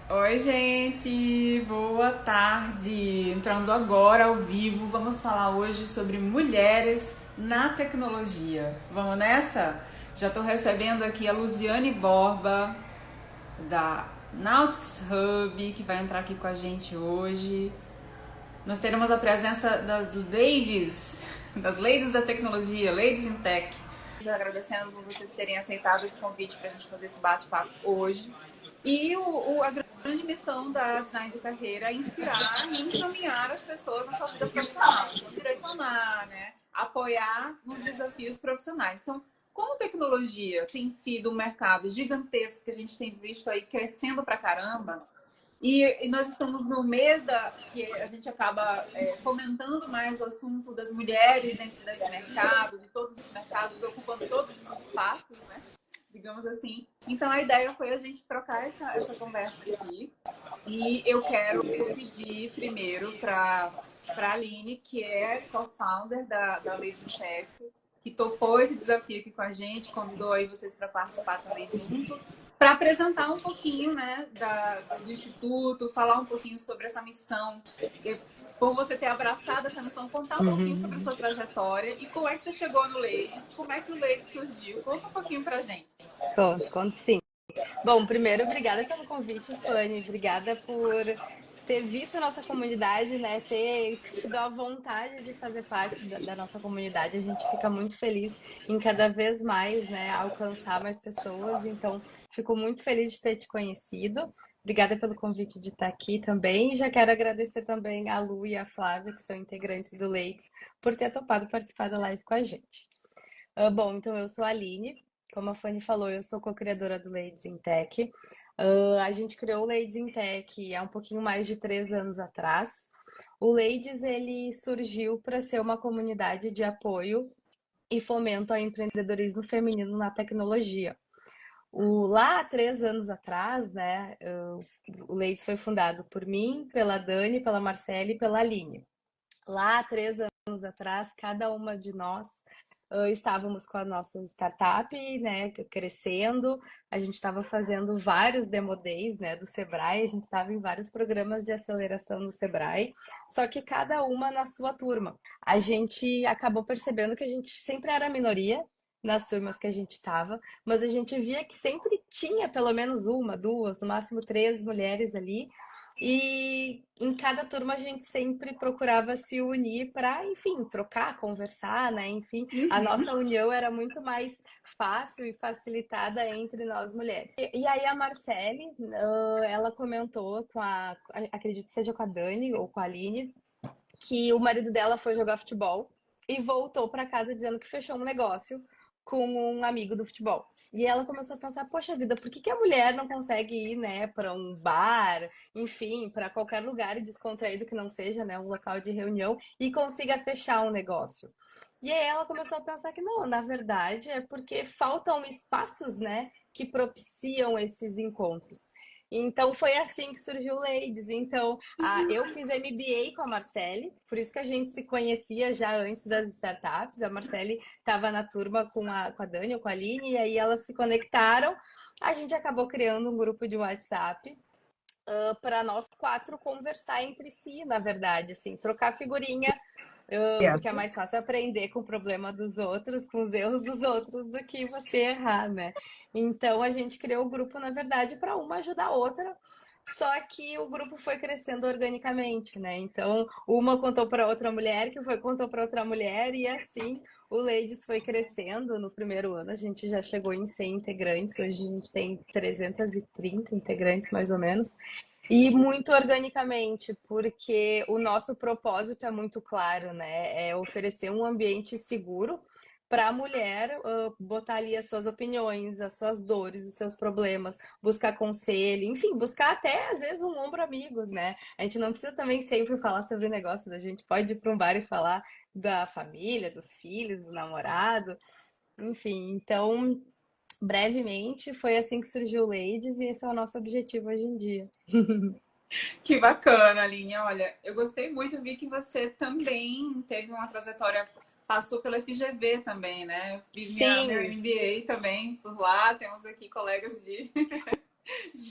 Oi, gente! Boa tarde! Entrando agora ao vivo, vamos falar hoje sobre mulheres na tecnologia. Vamos nessa? Já estou recebendo aqui a Luziane Borba, da Nautics Hub, que vai entrar aqui com a gente hoje. Nós teremos a presença das ladies da tecnologia, Ladies in Tech. Agradecendo por vocês terem aceitado esse convite para a gente fazer esse bate-papo hoje. E a grande missão da Design de Carreira é inspirar e encaminhar as pessoas na sua vida profissional, então, direcionar, né? Apoiar nos desafios profissionais. Então, como tecnologia tem sido um mercado gigantesco que a gente tem visto aí crescendo pra caramba, e nós estamos no mês que a gente acaba fomentando mais o assunto das mulheres dentro desse mercado, de todos os mercados, ocupando todos os espaços, né? Digamos assim. Então a ideia foi a gente trocar essa conversa aqui. E eu quero pedir primeiro para a Aline, que é co-founder da Ladies in Tech, que topou esse desafio aqui com a gente, convidou aí vocês para participar também junto, para apresentar um pouquinho, né, do Instituto, falar um pouquinho sobre essa missão, por você ter abraçado essa missão, contar um pouquinho sobre a sua trajetória e como é que você chegou no Ladies, como é que o Ladies surgiu. Conta um pouquinho pra gente. Conto sim. Bom, primeiro, obrigada pelo convite, Fanny. Obrigada por ter visto a nossa comunidade, né? Ter tido a vontade de fazer parte da nossa comunidade. A gente fica muito feliz em cada vez mais, né, alcançar mais pessoas. Então, fico muito feliz de ter te conhecido. Obrigada pelo convite de estar aqui também. E já quero agradecer também a Lu e a Flávia, que são integrantes do Leites, por ter topado participar da live com a gente. Bom, então eu sou a Aline, como a Fanny falou, eu sou co-criadora do Ladies in Tech. A gente criou o Ladies in Tech há um pouquinho mais de 3 anos atrás. O Ladies, ele surgiu para ser uma comunidade de apoio e fomento ao empreendedorismo feminino na tecnologia. Lá há 3 anos atrás, né, o Ladies foi fundado por mim, pela Dani, pela Marcele e pela Aline. Lá há 3 anos atrás, cada uma de nós estávamos com a nossa startup, né, crescendo. A gente estava fazendo vários demo days, né, do Sebrae. A gente estava em vários programas de aceleração do Sebrae, só que cada uma na sua turma. A gente acabou percebendo que a gente sempre era a minoria nas turmas que a gente estava, mas a gente via que sempre tinha pelo menos uma, duas, no máximo três mulheres ali, e em cada turma a gente sempre procurava se unir para, enfim, trocar, conversar, né? Enfim, a nossa união era muito mais fácil e facilitada entre nós mulheres. E aí a Marcele, ela comentou acredito que seja com a Dani ou com a Aline, que o marido dela foi jogar futebol e voltou para casa dizendo que fechou um negócio com um amigo do futebol. E ela começou a pensar, poxa vida, por que que a mulher não consegue ir, né, para um bar, enfim, para qualquer lugar descontraído que não seja, né, um local de reunião e consiga fechar um negócio? E aí ela começou a pensar que não, na verdade é porque faltam espaços, né, que propiciam esses encontros. Então foi assim que surgiu o Ladies. Então, eu fiz MBA com a Marcele, por isso que a gente se conhecia já antes das startups. A Marcele estava na turma com a Dani ou com a Aline, e aí elas se conectaram. A gente acabou criando um grupo de WhatsApp para nós quatro conversar entre si, na verdade, assim, trocar figurinha, porque é mais fácil aprender com o problema dos outros, com os erros dos outros, do que você errar, né? Então a gente criou o grupo, na verdade, para uma ajudar a outra. Só que o grupo foi crescendo organicamente, né? Então, uma contou para outra mulher, que foi contou para outra mulher, e assim o Ladies foi crescendo. No primeiro ano, a gente já chegou em 100 integrantes, hoje a gente tem 330 integrantes, mais ou menos. E muito organicamente, porque o nosso propósito é muito claro, né? É oferecer um ambiente seguro para a mulher botar ali as suas opiniões, as suas dores, os seus problemas, buscar conselho, enfim, buscar até às vezes um ombro amigo, né? A gente não precisa também sempre falar sobre negócios, a gente pode ir para um bar e falar da família, dos filhos, do namorado, enfim. Então, brevemente, foi assim que surgiu o Ladies e esse é o nosso objetivo hoje em dia. Que bacana, Aline. Olha, eu gostei muito, vi que você também teve uma trajetória, passou pela FGV também, né? Eu fiz meu Sim, MBA também por lá, temos aqui colegas de.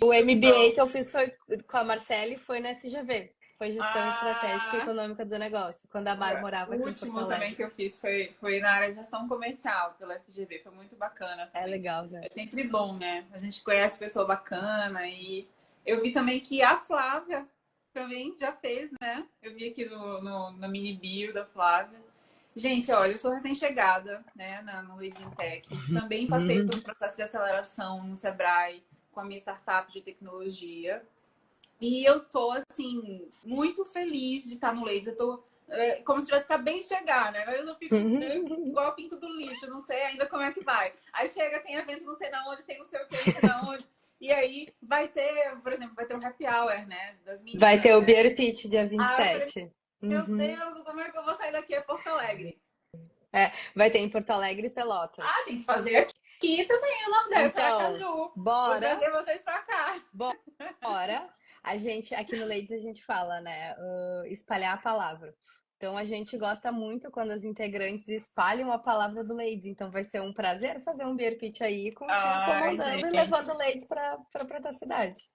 O MBA Juntou. que eu fiz foi com a Marcele foi na FGV. Foi Gestão Estratégica e Ah, Econômica do Negócio, quando a Mar o morava aqui em Porto último também Alegre. que eu fiz foi na área de gestão comercial pela FGV. Foi muito bacana É também. legal, né? É sempre bom, né? A gente conhece pessoa bacana e eu vi também que a Flávia também já fez, né? Eu vi aqui na mini bio da Flávia. Gente, olha, eu sou recém-chegada, né, no Leads in Tech. Também passei por um processo de aceleração no Sebrae com a minha startup de tecnologia. E eu tô, assim, muito feliz de estar no Leeds. Eu tô como se tivesse acabado de chegar, né? Mas eu fico igual pinto do lixo, não sei ainda como é que vai. Aí chega, tem evento não sei na onde, tem não sei o que, não sei na onde. E aí vai ter, por exemplo, vai ter um happy hour, né? Das Vai meninas, ter o né? Beer Pitch dia vinte e Ah, eu falei, sete. meu Uhum. Deus, como é que eu vou sair daqui a Porto Alegre? É, vai ter em Porto Alegre e Ah, Pelotas. tem que fazer aqui também, no Nordeste, Então, Aracaju. Vou bora, trazer vocês pra cá. bora. A gente, aqui no Ladies, a gente fala, né? Espalhar a palavra. Então, a gente gosta muito quando as integrantes espalham a palavra do Ladies. Então, vai ser um prazer fazer um beer pitch aí contigo Ai, comandando e levando gente. o Ladies para tua cidade.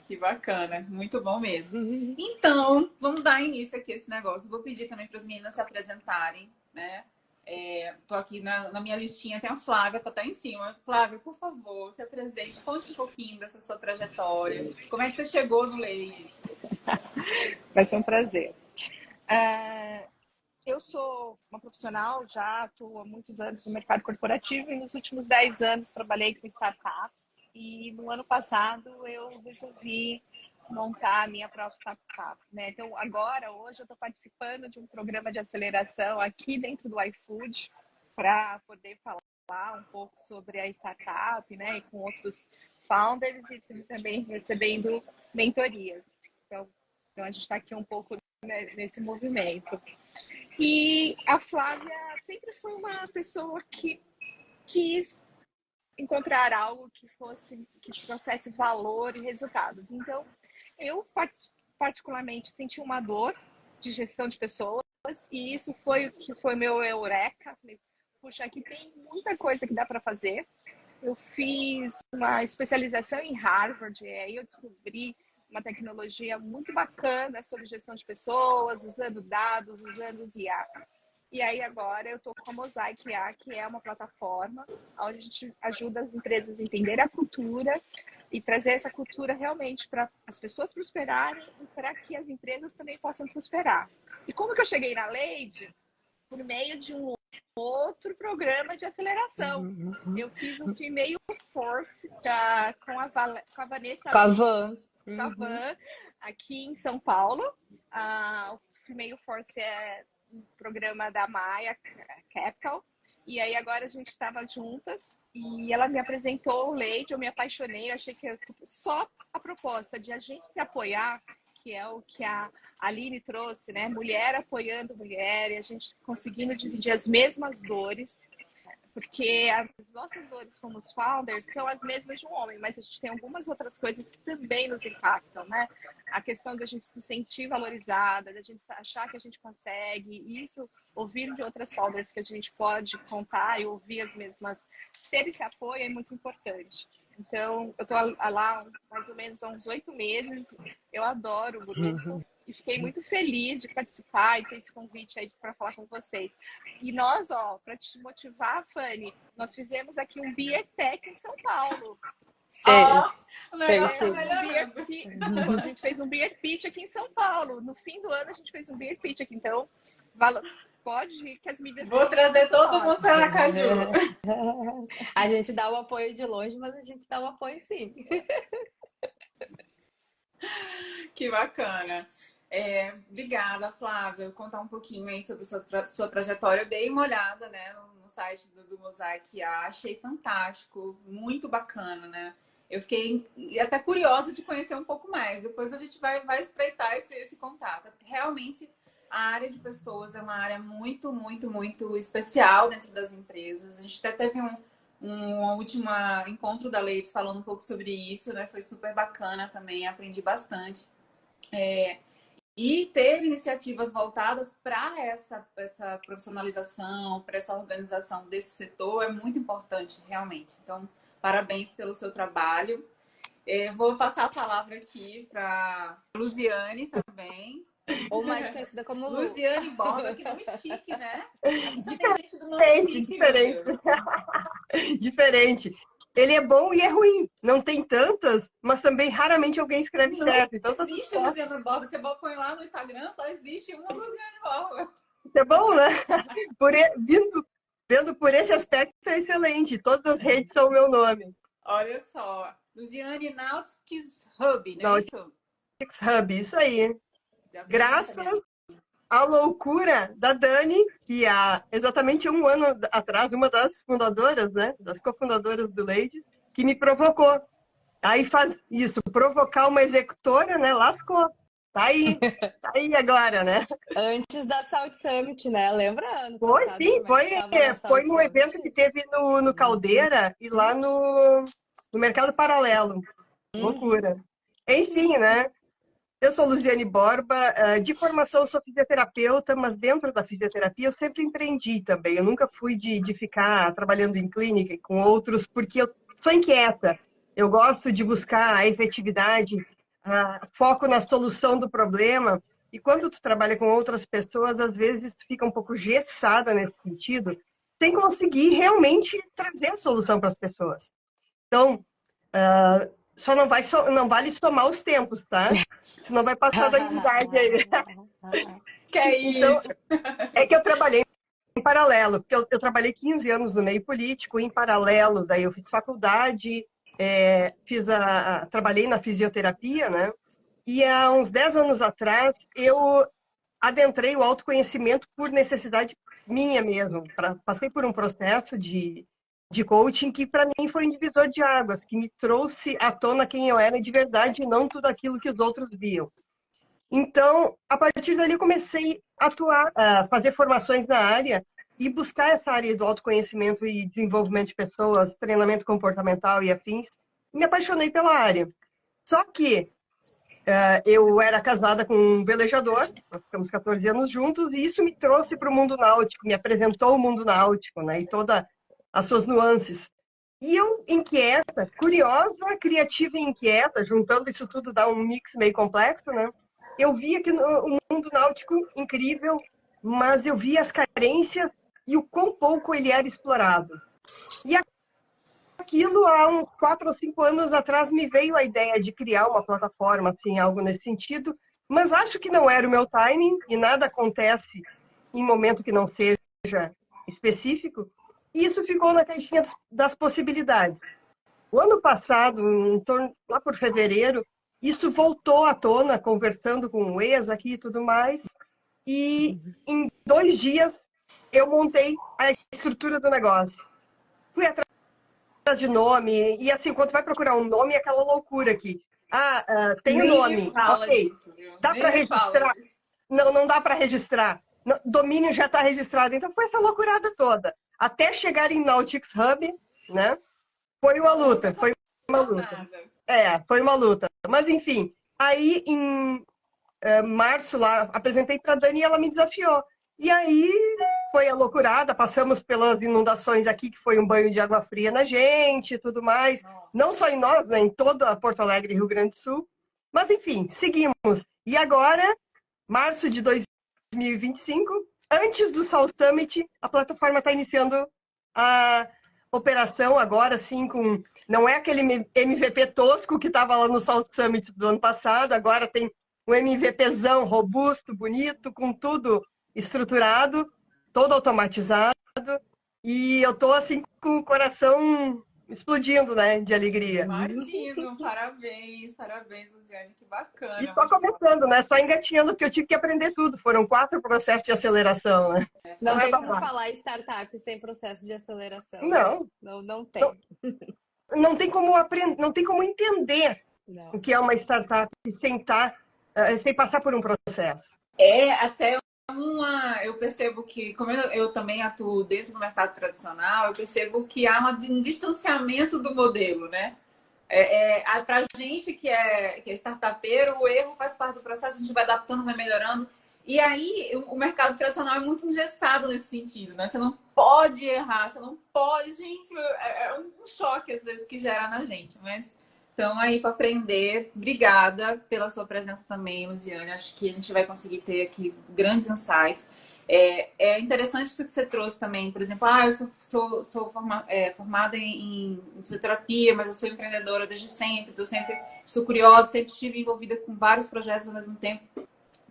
Que bacana, muito bom mesmo. Então, vamos dar início aqui a esse negócio. Vou pedir também para as meninas se apresentarem, né? Tô aqui na minha listinha, tem a Flávia, tá até em cima. Flávia, por favor, se apresente, conte um pouquinho dessa sua trajetória. Como é que você chegou no Ladies? Vai ser um prazer. Eu sou uma profissional, já atuo há muitos anos no mercado corporativo e nos últimos 10 anos trabalhei com startups. E no ano passado eu resolvi montar a minha própria startup, né? Então agora, hoje eu estou participando de um programa de aceleração aqui dentro do iFood para poder falar um pouco sobre a startup, né? E com outros founders e também recebendo mentorias. Então a gente está aqui um pouco, né, nesse movimento. E a Flávia sempre foi uma pessoa que quis encontrar algo que trouxesse valor e resultados. Então, eu particularmente senti uma dor de gestão de pessoas e isso foi o que foi meu eureka. Falei, puxa, aqui tem muita coisa que dá para fazer. Eu fiz uma especialização em Harvard, e aí eu descobri uma tecnologia muito bacana sobre gestão de pessoas, usando dados, usando os IA. E aí agora eu estou com a Mosaic IA, que é uma plataforma onde a gente ajuda as empresas a entender a cultura e trazer essa cultura realmente para as pessoas prosperarem e para que as empresas também possam prosperar. E como que eu cheguei na Lady? Por meio de um outro programa de aceleração. Eu fiz o Female Force com a Vanessa Com a Lins, Van. com a Van, aqui em São Paulo. O Female Force é um programa da Maya Capital. E aí agora a gente estava juntas e ela me apresentou o Leite, eu me apaixonei, eu achei que só a proposta de a gente se apoiar, que é o que a Aline trouxe, né? Mulher apoiando mulher e a gente conseguindo dividir as mesmas dores, porque as nossas dores como os founders são as mesmas de um homem, mas a gente tem algumas outras coisas que também nos impactam, né? A questão da gente se sentir valorizada, da gente achar que a gente consegue, e isso, ouvir de outras founders que a gente pode contar e ouvir as mesmas, ter esse apoio é muito importante. Então, eu estou lá mais ou menos há uns 8 meses, eu adoro o grupo e fiquei muito feliz de participar e ter esse convite aí para falar com vocês. E nós, ó, para te motivar, Fanny, nós fizemos aqui um Beer Tech em São Paulo. Fez, O negócio fez tá sim. melhorando. Desculpa, a gente fez um Beer Pitch aqui em São Paulo. No fim do ano a gente fez um Beer Pitch aqui. Então, pode ir que as mídias Vou também trazer todo mundo suportam. para Aracaju. A gente dá o apoio de longe, mas a gente dá o apoio sim. Que bacana. Obrigada, Flávia. Vou contar um pouquinho aí sobre sua trajetória. Eu dei uma olhada, né, no site do Mosaic IA, achei fantástico, muito bacana, né? Eu fiquei até curiosa de conhecer um pouco mais. Depois a gente vai estreitar esse contato. Realmente, a área de pessoas é uma área muito, muito, muito especial dentro das empresas. A gente até teve um último encontro da Leites falando um pouco sobre isso, né? Foi super bacana também, aprendi bastante. E ter iniciativas voltadas para essa profissionalização, para essa organização desse setor é muito importante, realmente. Então, parabéns pelo seu trabalho. Vou passar a palavra aqui para Luziane também. Ou mais conhecida como Lu. Luziane Borba, que nome chique, né? Aqui só tem gente do nome chique, meu Deus. Diferente. Ele é bom e é ruim. Não tem tantas, mas também raramente alguém escreve certo. Então tá tudo Existe certo. Luziane Borba. Você põe lá no Instagram, só existe uma Luziane Borba. Isso é bom, né? Vendo por esse aspecto, é excelente. Todas as redes são o meu nome. Olha só. Luziane Nautics Hub, não é isso? Hub, isso aí. Graças à loucura da Dani, que há exatamente um ano atrás, uma das fundadoras, né? Das cofundadoras do Lady, que me provocou. Aí faz isso, provocar uma executora, né? Lascou. Tá aí agora, né? Antes da Salt Summit, né? Lembra? Ano Foi, passado, sim, como é que tava na foi Salt num Summit? evento que teve no Caldeira e lá no Mercado Paralelo. Loucura. Enfim, né? Eu sou Luziane Borba, de formação sou fisioterapeuta, mas dentro da fisioterapia eu sempre empreendi também. Eu nunca fui de ficar trabalhando em clínica com outros, porque eu sou inquieta. Eu gosto de buscar a efetividade, foco na solução do problema. E quando tu trabalha com outras pessoas, às vezes tu fica um pouco engessada nesse sentido, sem conseguir realmente trazer a solução para as pessoas. Então, só não vale somar os tempos, tá? Senão vai passar da idade aí. Que é isso? Então, é que eu trabalhei em paralelo, porque eu trabalhei 15 anos no meio político, em paralelo, daí eu fiz faculdade, trabalhei na fisioterapia, né? E há uns 10 anos atrás, eu adentrei o autoconhecimento por necessidade minha mesmo. Passei por um processo de coaching que para mim foi um divisor de águas, que me trouxe à tona quem eu era de verdade e não tudo aquilo que os outros viam. Então, a partir dali eu comecei a atuar, a fazer formações na área e buscar essa área do autoconhecimento e desenvolvimento de pessoas, treinamento comportamental e afins. Me apaixonei pela área. Só que eu era casada com um velejador, nós ficamos 14 anos juntos, e isso me trouxe para o mundo náutico, me apresentou o mundo náutico, né, e todas as suas nuances. E eu, inquieta, curiosa, criativa e inquieta, juntando isso tudo dá um mix meio complexo, né? Eu via que o mundo náutico incrível, mas eu via as carências e o quão pouco ele era explorado. E aquilo, há uns 4 ou 5 anos atrás, me veio a ideia de criar uma plataforma, assim, algo nesse sentido, mas acho que não era o meu timing e nada acontece em momento que não seja específico, e isso ficou na caixinha das possibilidades. O ano passado, lá por fevereiro, isso voltou à tona, conversando com o ex aqui e tudo mais, e em 2 dias eu montei a estrutura do negócio. Fui atrás de nome, e assim, quando vai procurar um nome, é aquela loucura aqui. Tem um nome, ok, disso, dá para registrar? Não dá para registrar. Domínio já está registrado, então foi essa loucurada toda. Até chegar em Nautics Hub, né? Foi uma luta. Foi uma luta. Mas enfim, aí em março lá, apresentei para a Dani e ela me desafiou. E aí foi a loucurada, passamos pelas inundações aqui, que foi um banho de água fria na gente e tudo mais. Nossa. Não só em nós, né? Em toda Porto Alegre e Rio Grande do Sul. Mas enfim, seguimos. E agora, março de 2025, antes do Salt Summit, a plataforma está iniciando a operação agora, sim, com... Não é aquele MVP tosco que estava lá no Salt Summit do ano passado, agora tem um MVPzão robusto, bonito, com tudo estruturado, todo automatizado, e eu tô assim com o coração explodindo, né, de alegria. Imagino, parabéns, Luziane, que bacana. E só começando, né, só engatinhando, porque eu tive que aprender tudo, foram 4 processos de aceleração, né. Não tem como falar startup sem processo de aceleração. Não. Né? Não tem. Não tem como aprender, não tem como entender o que é uma startup sem passar por um processo. Até eu percebo que, como eu também atuo dentro do mercado tradicional, eu percebo que há um distanciamento do modelo, né? Para a gente que é startupeiro, o erro faz parte do processo, a gente vai adaptando, vai melhorando. E aí, o mercado tradicional é muito engessado nesse sentido, né? Você não pode errar, você não pode... Gente, é um choque, às vezes, que gera na gente. Mas Estamos aí para aprender. Obrigada pela sua presença também, Luziane. Acho que a gente vai conseguir ter aqui grandes insights. É interessante isso que você trouxe também. Por exemplo, eu sou formada em fisioterapia, mas eu sou empreendedora desde sempre. Eu sempre sou curiosa, sempre estive envolvida com vários projetos ao mesmo tempo.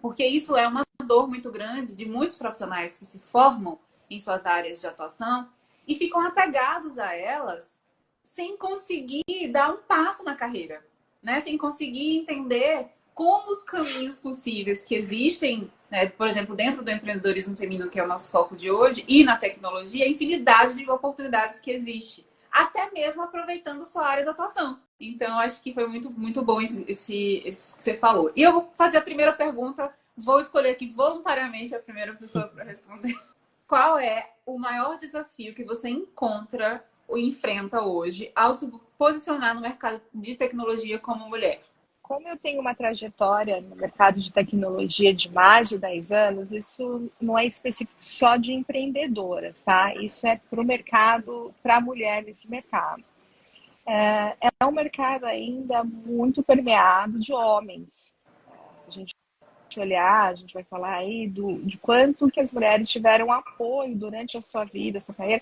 Porque isso é uma dor muito grande de muitos profissionais que se formam em suas áreas de atuação e ficam apegados a elas sem conseguir dar um passo na carreira, né? Sem conseguir entender como os caminhos possíveis que existem, né? Por exemplo, dentro do empreendedorismo feminino, que é o nosso foco de hoje, e na tecnologia, a infinidade de oportunidades que existe, até mesmo aproveitando sua área de atuação. Então, acho que foi muito, muito bom esse que você falou. E eu vou fazer a primeira pergunta, vou escolher aqui voluntariamente a primeira pessoa para responder. Qual é o maior desafio que você encontra ou enfrenta hoje ao se posicionar no mercado de tecnologia como mulher? Como eu tenho uma trajetória no mercado de tecnologia de mais de 10 anos, isso não é específico só de empreendedoras, tá? Isso é para o mercado, para a mulher nesse mercado. É um mercado ainda muito permeado de homens. Se a gente olhar, a gente vai falar aí de quanto que as mulheres tiveram apoio durante a sua vida, a sua carreira,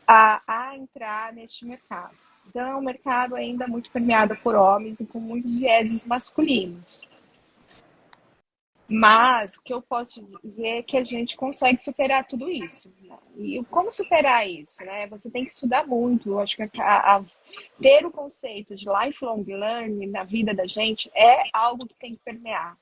a entrar neste mercado. Então, é um mercado ainda muito permeado por homens e com muitos vieses masculinos. Mas o que eu posso dizer é que a gente consegue superar tudo isso. Né? E como superar isso? Né? Você tem que estudar muito. Eu acho que ter o conceito de lifelong learning na vida da gente é algo que tem que permear.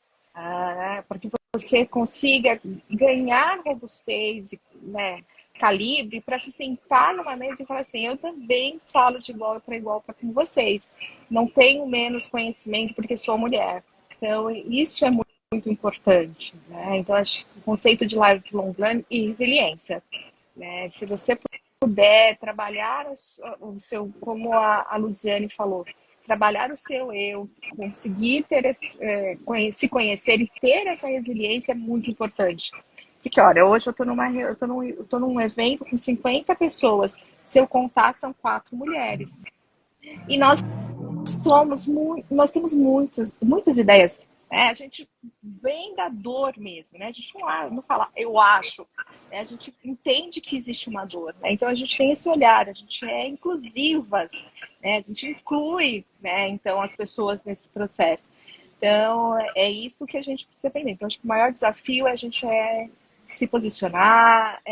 Para que você consiga ganhar robustez, né? Calibre, para se sentar numa mesa e falar assim, eu também falo de igual para igual com vocês. Não tenho menos conhecimento porque sou mulher. Então, isso é muito, muito importante. Né? Então, acho que o conceito de lifelong learning e resiliência. Né? Se você puder trabalhar o seu, como a Luziane falou, trabalhar o seu eu, conseguir se conhecer e ter essa resiliência é muito importante. Porque, olha, hoje eu tô num evento com 50 pessoas. Se eu contar, são 4 mulheres. E nós temos muitas ideias. Né? A gente vem da dor mesmo, né? A gente não fala, eu acho. Né? A gente entende que existe uma dor. Né? Então, a gente tem esse olhar, a gente é inclusivas. Né? A gente inclui, né? Então, as pessoas nesse processo. Então, é isso que a gente precisa aprender. Então, acho que o maior desafio é a gente se posicionar,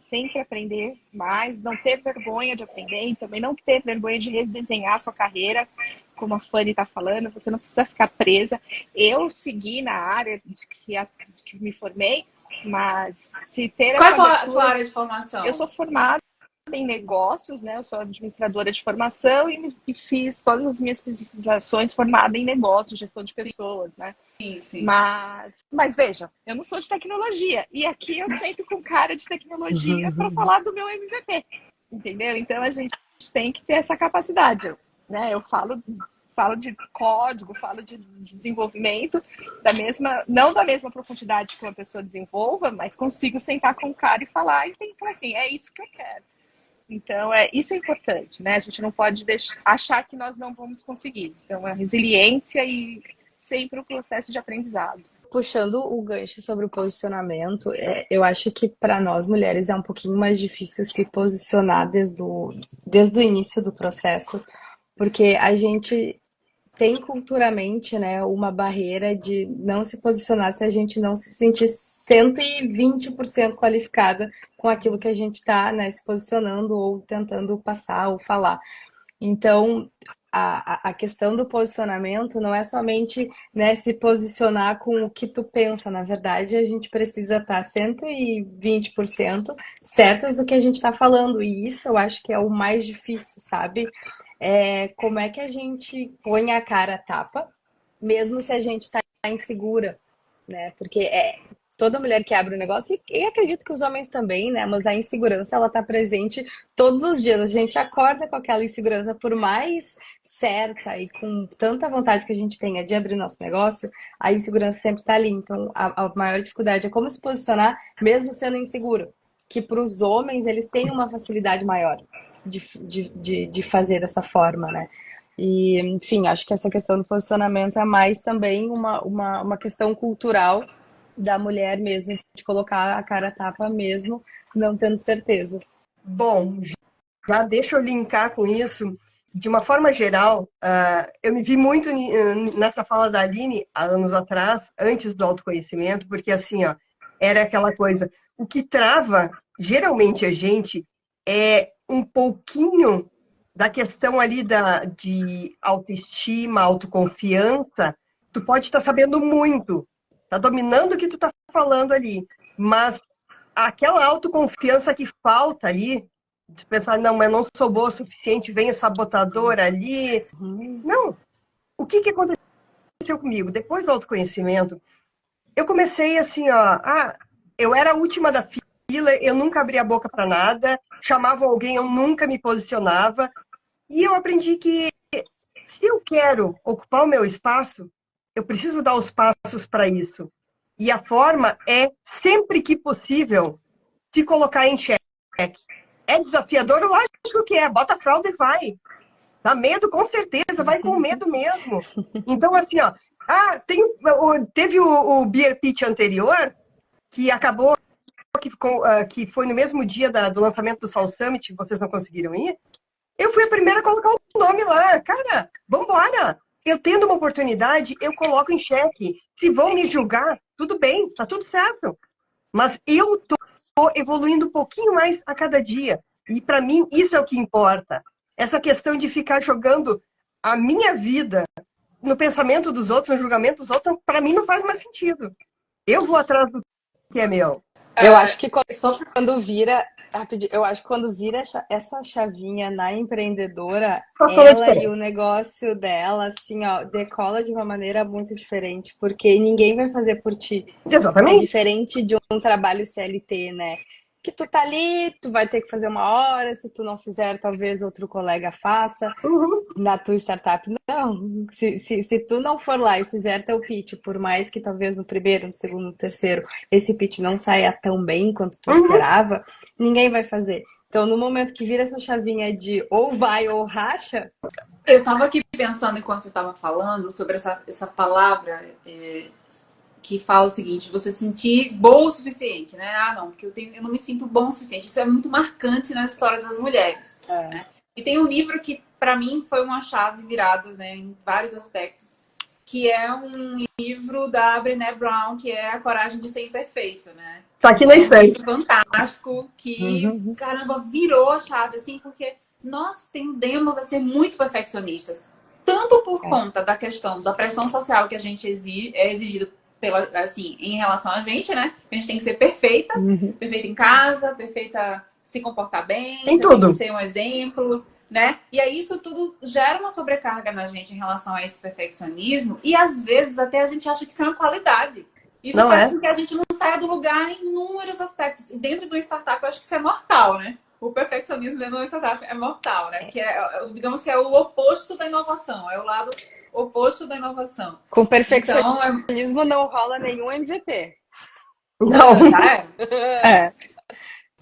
sempre aprender mais, não ter vergonha de aprender e também não ter vergonha de redesenhar a sua carreira, como a Fanny está falando, você não precisa ficar presa. Eu segui na área de que me formei, mas se ter Qual essa é a abertura, tua área de formação? eu sou formada em negócios, né? Eu sou administradora de formação e fiz todas as minhas especializações formada em negócios, gestão de pessoas, né? Sim. Mas veja, eu não sou de tecnologia e aqui eu sempre com cara de tecnologia para falar do meu MVP, entendeu? Então a gente tem que ter essa capacidade, né? Eu falo de código, falo de desenvolvimento não da mesma profundidade que uma pessoa desenvolva, mas consigo sentar com o cara e falar e tem que falar assim, é isso que eu quero. Então, isso é importante, né? A gente não pode achar que nós não vamos conseguir. Então, a resiliência e sempre o processo de aprendizado. Puxando o gancho sobre o posicionamento, eu acho que para nós mulheres é um pouquinho mais difícil se posicionar desde o início do processo, porque a gente tem culturalmente, né, uma barreira de não se posicionar se a gente não se sentir 120% qualificada com aquilo que a gente está, né, se posicionando ou tentando passar ou falar. Então, a questão do posicionamento não é somente, né, se posicionar com o que tu pensa. Na verdade, a gente precisa estar 120% certas do que a gente está falando. E isso eu acho que é o mais difícil, sabe? Como é que a gente põe a cara a tapa, mesmo se a gente está insegura, né? Porque toda mulher que abre um negócio, e acredito que os homens também, né? Mas a insegurança, ela tá presente todos os dias. A gente acorda com aquela insegurança, por mais certa e com tanta vontade que a gente tenha de abrir nosso negócio, a insegurança sempre tá ali. Então, a maior dificuldade é como se posicionar, mesmo sendo inseguro. Que para os homens, eles têm uma facilidade maior de fazer dessa forma, né? E, enfim, acho que essa questão do posicionamento é mais também uma questão cultural da mulher mesmo, de colocar a cara a tapa mesmo, não tendo certeza. Bom, já deixa eu linkar com isso. De uma forma geral, eu me vi muito nessa fala da Aline, há anos atrás, antes do autoconhecimento, porque assim, ó, era aquela coisa, o que trava geralmente a gente é um pouquinho da questão ali de autoestima, autoconfiança. Tu pode estar sabendo muito, tá dominando o que tu tá falando ali, mas aquela autoconfiança que falta ali, de pensar, não, mas não sou boa o suficiente, vem o sabotador ali. Não. O que aconteceu comigo? Depois do autoconhecimento, eu comecei assim, ó, eu era a última da fila, eu nunca abria a boca para nada, chamava alguém, eu nunca me posicionava, e eu aprendi que se eu quero ocupar o meu espaço, eu preciso dar os passos para isso. E a forma é, sempre que possível, se colocar em xeque. É desafiador? Eu acho que é. Bota a fralda e vai. Dá medo, com certeza. Vai com medo mesmo. Então, assim, ó. Teve o Beer Pitch anterior, que acabou, que foi no mesmo dia do lançamento do Soul Summit, vocês não conseguiram ir. Eu fui a primeira a colocar o nome lá. Cara, vambora. Eu tendo uma oportunidade, eu coloco em xeque. Se vão me julgar, tudo bem, tá tudo certo. Mas eu tô evoluindo um pouquinho mais a cada dia. E para mim, isso é o que importa. Essa questão de ficar jogando a minha vida no pensamento dos outros, no julgamento dos outros, para mim não faz mais sentido. Eu vou atrás do que é meu. Eu acho que Só quando vira, rapidinho, eu acho que quando vira essa chavinha na empreendedora, Qual a ela e diferença? o negócio dela, assim, ó, decola de uma maneira muito diferente, porque ninguém vai fazer por ti. É Exatamente. diferente de um trabalho CLT, né? Que tu tá ali, tu vai ter que fazer uma hora, se tu não fizer, talvez outro colega faça. Uhum. Na tua startup, não. Se tu não for lá e fizer teu pitch, por mais que talvez no primeiro, no segundo, no terceiro, esse pitch não saia tão bem quanto tu Uhum. esperava, ninguém vai fazer. Então, no momento que vira essa chavinha de ou vai ou racha, eu estava aqui pensando enquanto você estava falando sobre essa palavra que fala o seguinte: você sentir bom o suficiente, né? Ah, não, porque eu não me sinto bom o suficiente. Isso é muito marcante na história das mulheres. Né? E tem um livro que, para mim, foi uma chave virada, né, em vários aspectos, que é um livro da Brené Brown, que é A Coragem de Ser Imperfeito, né? Tá aqui na É um estante. livro fantástico que, caramba, virou a chave, assim, porque nós tendemos a ser muito perfeccionistas. Tanto por conta da questão da pressão social que a gente é exigido assim, em relação a gente, né? A gente tem que ser perfeita, perfeita em casa, perfeita se comportar bem, Tem você tem que tudo. ser um exemplo, né? E aí isso tudo gera uma sobrecarga na gente em relação a esse perfeccionismo e às vezes até a gente acha que isso é uma qualidade. Isso Não faz é? com que a gente não saia do lugar em inúmeros aspectos. E dentro do startup eu acho que isso é mortal, né? O perfeccionismo dentro do startup é mortal, né? Porque digamos que é o oposto da inovação, é o lado oposto da inovação. com Então, perfeccionismo não rola nenhum MVP. Não. já É.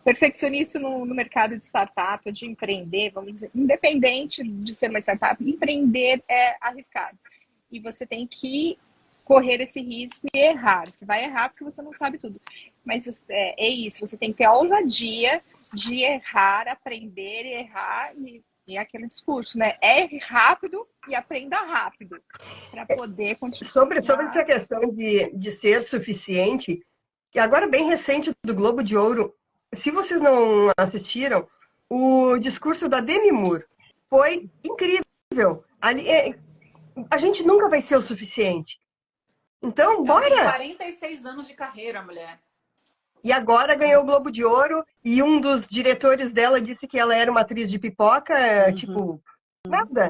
Perfeccionista no mercado de startup, de empreender, vamos dizer, independente de ser uma startup, empreender é arriscado. E você tem que correr esse risco e errar. Você vai errar porque você não sabe tudo. Mas é isso, você tem que ter a ousadia de errar, aprender e errar. E aquele discurso, né? Erre rápido e aprenda rápido para poder continuar. Sobre essa questão de ser suficiente, e agora bem recente do Globo de Ouro, se vocês não assistiram, o discurso da Demi Moore foi incrível. A gente nunca vai ser o suficiente. Então, ela tem bora! 46 anos de carreira, mulher. E agora ganhou o Globo de Ouro e um dos diretores dela disse que ela era uma atriz de pipoca, tipo, nada.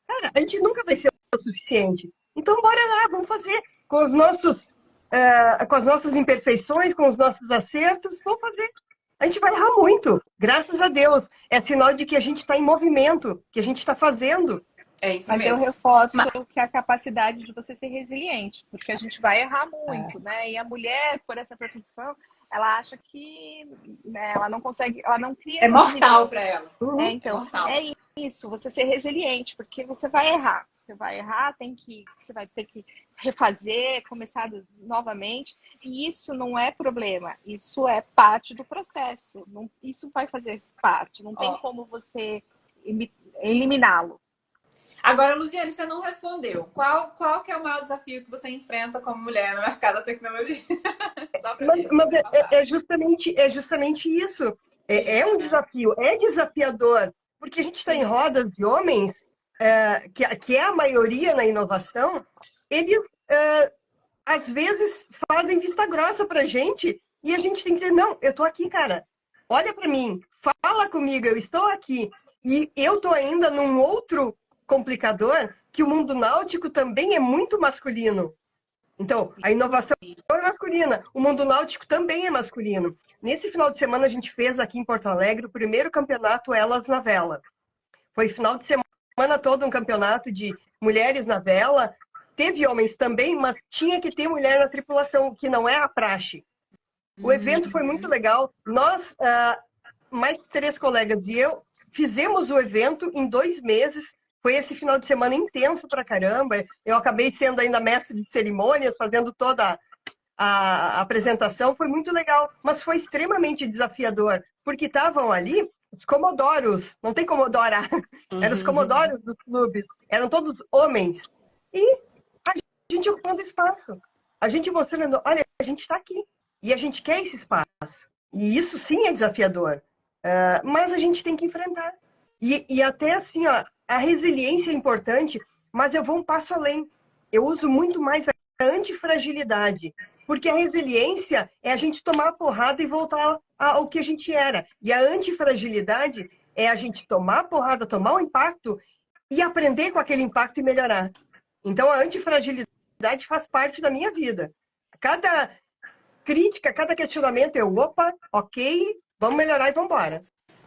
Cara, a gente nunca vai ser o suficiente. Então, bora lá, vamos fazer com com as nossas imperfeições, com os nossos acertos, vamos fazer. A gente vai errar muito, graças a Deus. É sinal de que a gente está em movimento, que a gente está fazendo. É isso Mas mesmo. eu reforço que é a capacidade de você ser resiliente, porque a gente vai errar muito, né? E a mulher, por essa profissão, ela acha que, né, ela não consegue, ela não cria É essa mortal resiliência. para ela. Então, Mortal. é isso, você ser resiliente, porque você vai errar. Você vai errar, você vai ter que refazer, começar novamente. E isso não é problema, isso é parte do processo. Isso vai fazer parte, não tem como você eliminá-lo. Agora, Luziane, você não respondeu. Qual que é o maior desafio que você enfrenta como mulher no mercado da tecnologia? É justamente isso. É um desafio, é desafiador, porque a gente está em rodas de homens, que é a maioria na inovação, eles às vezes fazem vista grossa para a gente e a gente tem que dizer, não, eu estou aqui, cara, olha para mim, fala comigo, eu estou aqui. E eu estou ainda num outro complicador, que o mundo náutico também é muito masculino. Então, a inovação é masculina, o mundo náutico também é masculino. Nesse final de semana, a gente fez aqui em Porto Alegre o primeiro campeonato Elas na Vela. Foi final de semana todo um campeonato de mulheres na vela. Teve homens também, mas tinha que ter mulher na tripulação, o que não é a praxe. O evento foi muito legal. Nós, mais 3 colegas e eu, fizemos o evento em 2 meses. Foi esse final de semana intenso pra caramba. Eu acabei sendo ainda mestre de cerimônias, fazendo toda a apresentação. Foi muito legal, mas foi extremamente desafiador, porque estavam ali os comodoros, não tem comodora, eram os comodoros dos clubes, eram todos homens. E a gente ocupando espaço. A gente mostrando, olha, a gente está aqui e a gente quer esse espaço. E isso sim é desafiador, mas a gente tem que enfrentar. E até assim, ó, a resiliência é importante, mas eu vou um passo além. Eu uso muito mais a antifragilidade, porque a resiliência é a gente tomar a porrada e voltar ao que a gente era. E a antifragilidade é a gente tomar a porrada, tomar o impacto e aprender com aquele impacto e melhorar. Então, a antifragilidade faz parte da minha vida. Cada crítica, cada questionamento, opa, ok, vamos melhorar e vamos embora.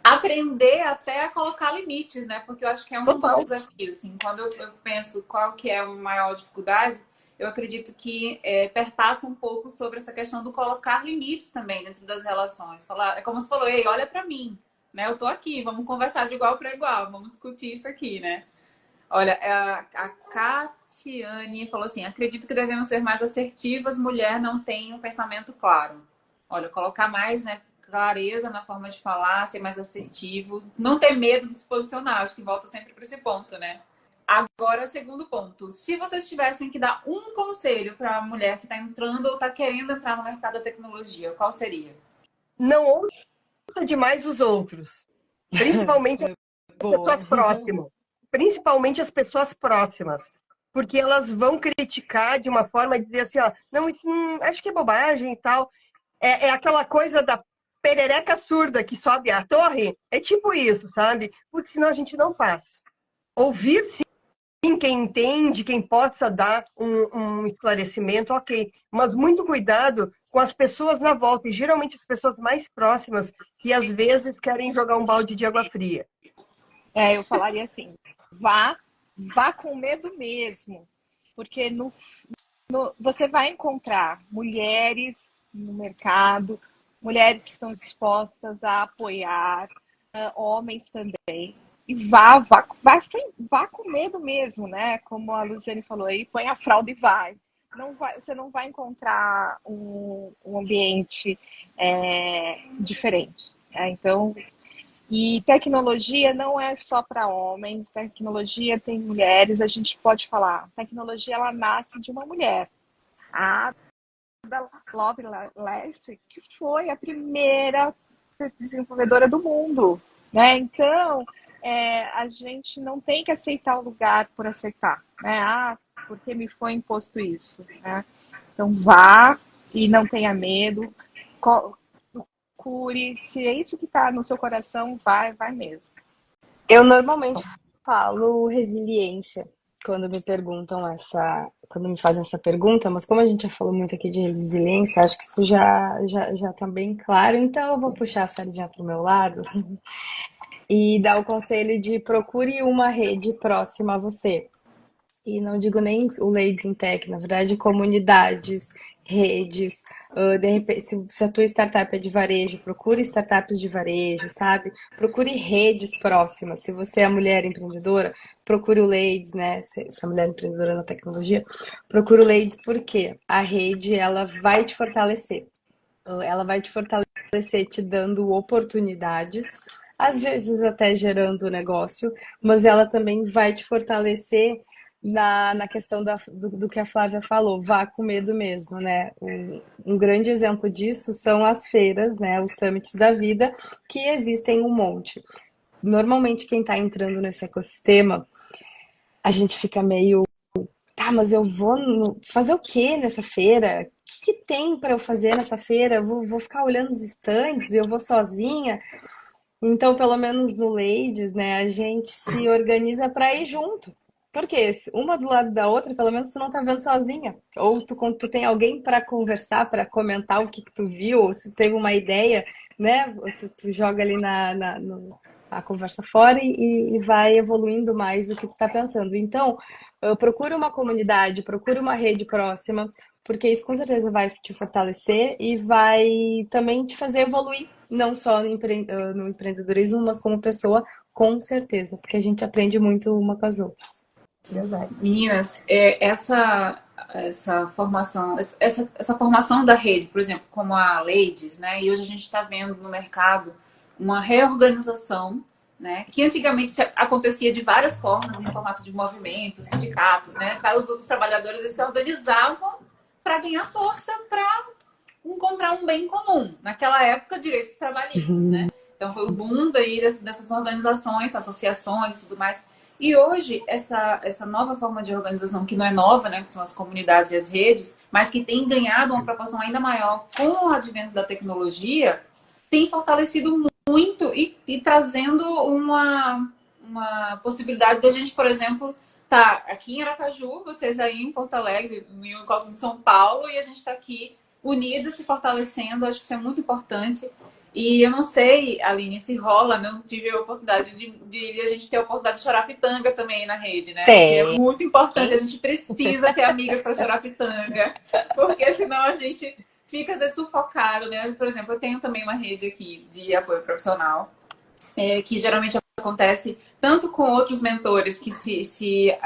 Aprender até a colocar limites, né? Porque eu acho que é um dos Total. desafios. Assim, quando eu penso qual que é a maior dificuldade, eu acredito que perpassa um pouco sobre essa questão do colocar limites também dentro das relações. Falar, é como você falou, ei, olha para mim, né? Eu tô aqui, vamos conversar de igual para igual, vamos discutir isso aqui, né? Olha, a Catiane falou assim, acredito que devemos ser mais assertivas, mulher não tem um pensamento claro. Olha, colocar mais, né, clareza na forma de falar, ser mais assertivo, não ter medo de se posicionar, acho que volta sempre para esse ponto, né? Agora, segundo ponto, se vocês tivessem que dar um conselho para a mulher que está entrando ou está querendo entrar no mercado da tecnologia, qual seria? Não ouça demais os outros, principalmente as pessoas próximas. Principalmente as pessoas próximas, porque elas vão criticar de uma forma de dizer assim, ó, não, isso, acho que é bobagem e tal. É aquela coisa da perereca surda que sobe a torre, é tipo isso, sabe? Porque senão a gente não faz. Ouvir sim quem entende, quem possa dar um esclarecimento, ok. Mas muito cuidado com as pessoas na volta, e geralmente as pessoas mais próximas, que às vezes querem jogar um balde de água fria. Eu falaria assim, vá com medo mesmo, porque você vai encontrar mulheres no mercado, mulheres que estão dispostas a apoiar, homens também. E vá com medo mesmo, né? Como a Luziane falou aí, põe a fralda e vai. Você não vai encontrar um ambiente diferente. Então, e tecnologia não é só para homens, tecnologia tem mulheres, a gente pode falar, tecnologia ela nasce de uma mulher. A Ada Lovelace, que foi a primeira desenvolvedora do mundo, né? Então, a gente não tem que aceitar o lugar por aceitar, né? Porque me foi imposto isso, né? Então, vá e não tenha medo, procure, se é isso que está no seu coração, vai mesmo. Eu normalmente falo resiliência quando me fazem essa pergunta, mas como a gente já falou muito aqui de resiliência, acho que isso já tá bem claro, então eu vou puxar a sardinha pro meu lado e dar o conselho de procure uma rede próxima a você. E não digo nem o Ladies in Tech, na verdade, comunidades redes, de repente, se a tua startup é de varejo, procure startups de varejo, sabe? Procure redes próximas. Se você é mulher empreendedora, procure o Ladies, né? Se é mulher empreendedora na tecnologia, procure o Ladies porque a rede, ela vai te fortalecer. Ela vai te fortalecer te dando oportunidades, às vezes até gerando negócio, mas ela também vai te fortalecer na questão do que a Flávia falou, vá com medo mesmo, né? Um grande exemplo disso são as feiras, né? Os summits da vida, que existem um monte. Normalmente, quem está entrando nesse ecossistema, a gente fica meio, tá, mas eu vou fazer o que nessa feira? O que tem para eu fazer nessa feira? Eu vou ficar olhando os estandes e eu vou sozinha? Então, pelo menos no Ladies, né, a gente se organiza para ir junto. Porque uma do lado da outra, pelo menos tu não tá vendo sozinha. Ou tu tem alguém para conversar, para comentar o que tu viu, ou se teve uma ideia, né? Tu joga ali a conversa fora e vai evoluindo mais o que tu tá pensando. Então, procure uma comunidade, procure uma rede próxima, porque isso com certeza vai te fortalecer e vai também te fazer evoluir, não só no empreendedorismo, mas como pessoa, com certeza, porque a gente aprende muito uma com as outras. Verdade. Meninas, essa formação, essa formação da rede, por exemplo, como a Ladies, né? E hoje a gente está vendo no mercado uma reorganização, né? Que antigamente acontecia de várias formas, em formato de movimentos, sindicatos, né? Os trabalhadores eles se organizavam para ganhar força, para encontrar um bem comum. Naquela época, direitos trabalhistas, né? Então foi o boom daí dessas organizações, associações e tudo mais. E hoje, essa nova forma de organização, que não é nova, né, que são as comunidades e as redes, mas que tem ganhado uma proporção ainda maior com o advento da tecnologia, tem fortalecido muito e trazendo uma possibilidade de a gente, por exemplo, tá aqui em Aracaju, vocês aí em Porto Alegre, em São Paulo, e a gente está aqui unidos, se fortalecendo. Acho que isso é muito importante. E eu não sei, Aline, se rola, não tive a oportunidade de a gente ter a oportunidade de chorar pitanga também na rede, né? Tem. É muito importante, a gente precisa ter amigas para chorar pitanga, porque senão a gente fica às vezes sufocado, né? Por exemplo, eu tenho também uma rede aqui de apoio profissional, que geralmente acontece tanto com outros mentores que se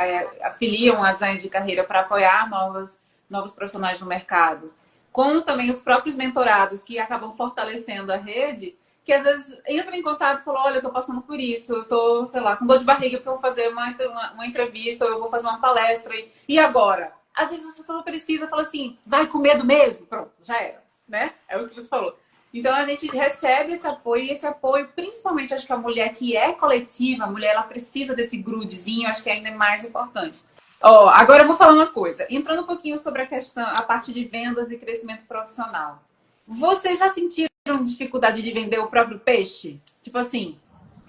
afiliam a design de carreira para apoiar novos profissionais no mercado, como também os próprios mentorados que acabam fortalecendo a rede, que às vezes entram em contato e falam, olha, eu tô passando por isso, eu tô, sei lá, com dor de barriga porque eu vou fazer uma entrevista, ou eu vou fazer uma palestra, e agora? Às vezes a pessoa precisa, fala assim, vai com medo mesmo? Pronto, já era, né? É o que você falou. Então a gente recebe esse apoio, e esse apoio, principalmente, acho que a mulher que é coletiva, a mulher, ela precisa desse grudezinho, acho que é ainda mais importante. Agora eu vou falar uma coisa. Entrando um pouquinho sobre a parte de vendas e crescimento profissional. Vocês já sentiram dificuldade de vender o próprio peixe? Tipo assim,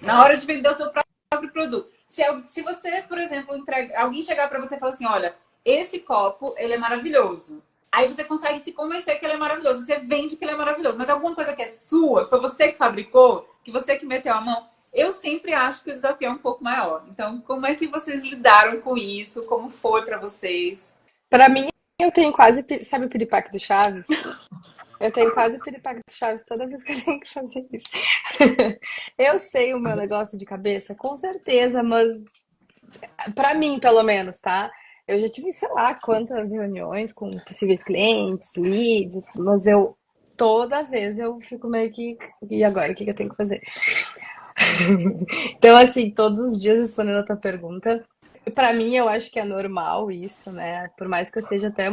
na hora de vender o seu próprio produto. Se você, por exemplo, alguém chegar para você e falar assim, olha, esse copo, ele é maravilhoso. Aí você consegue se convencer que ele é maravilhoso. Você vende que ele é maravilhoso. Mas alguma coisa que é sua, foi você que fabricou, que você que meteu a mão, eu sempre acho que o desafio é um pouco maior. Então, como é que vocês lidaram com isso? Como foi para vocês? Para mim, eu tenho quase, sabe o piripaque do Chaves? Eu tenho quase piripaque do Chaves toda vez que eu tenho que fazer isso. Eu sei o meu negócio de cabeça, com certeza, mas para mim, pelo menos, tá? Eu já tive, sei lá, quantas reuniões com possíveis clientes, leads, mas toda vez eu fico meio que, e agora, o que eu tenho que fazer? Então, assim, todos os dias respondendo a tua pergunta, pra mim eu acho que é normal isso, né? Por mais que eu seja até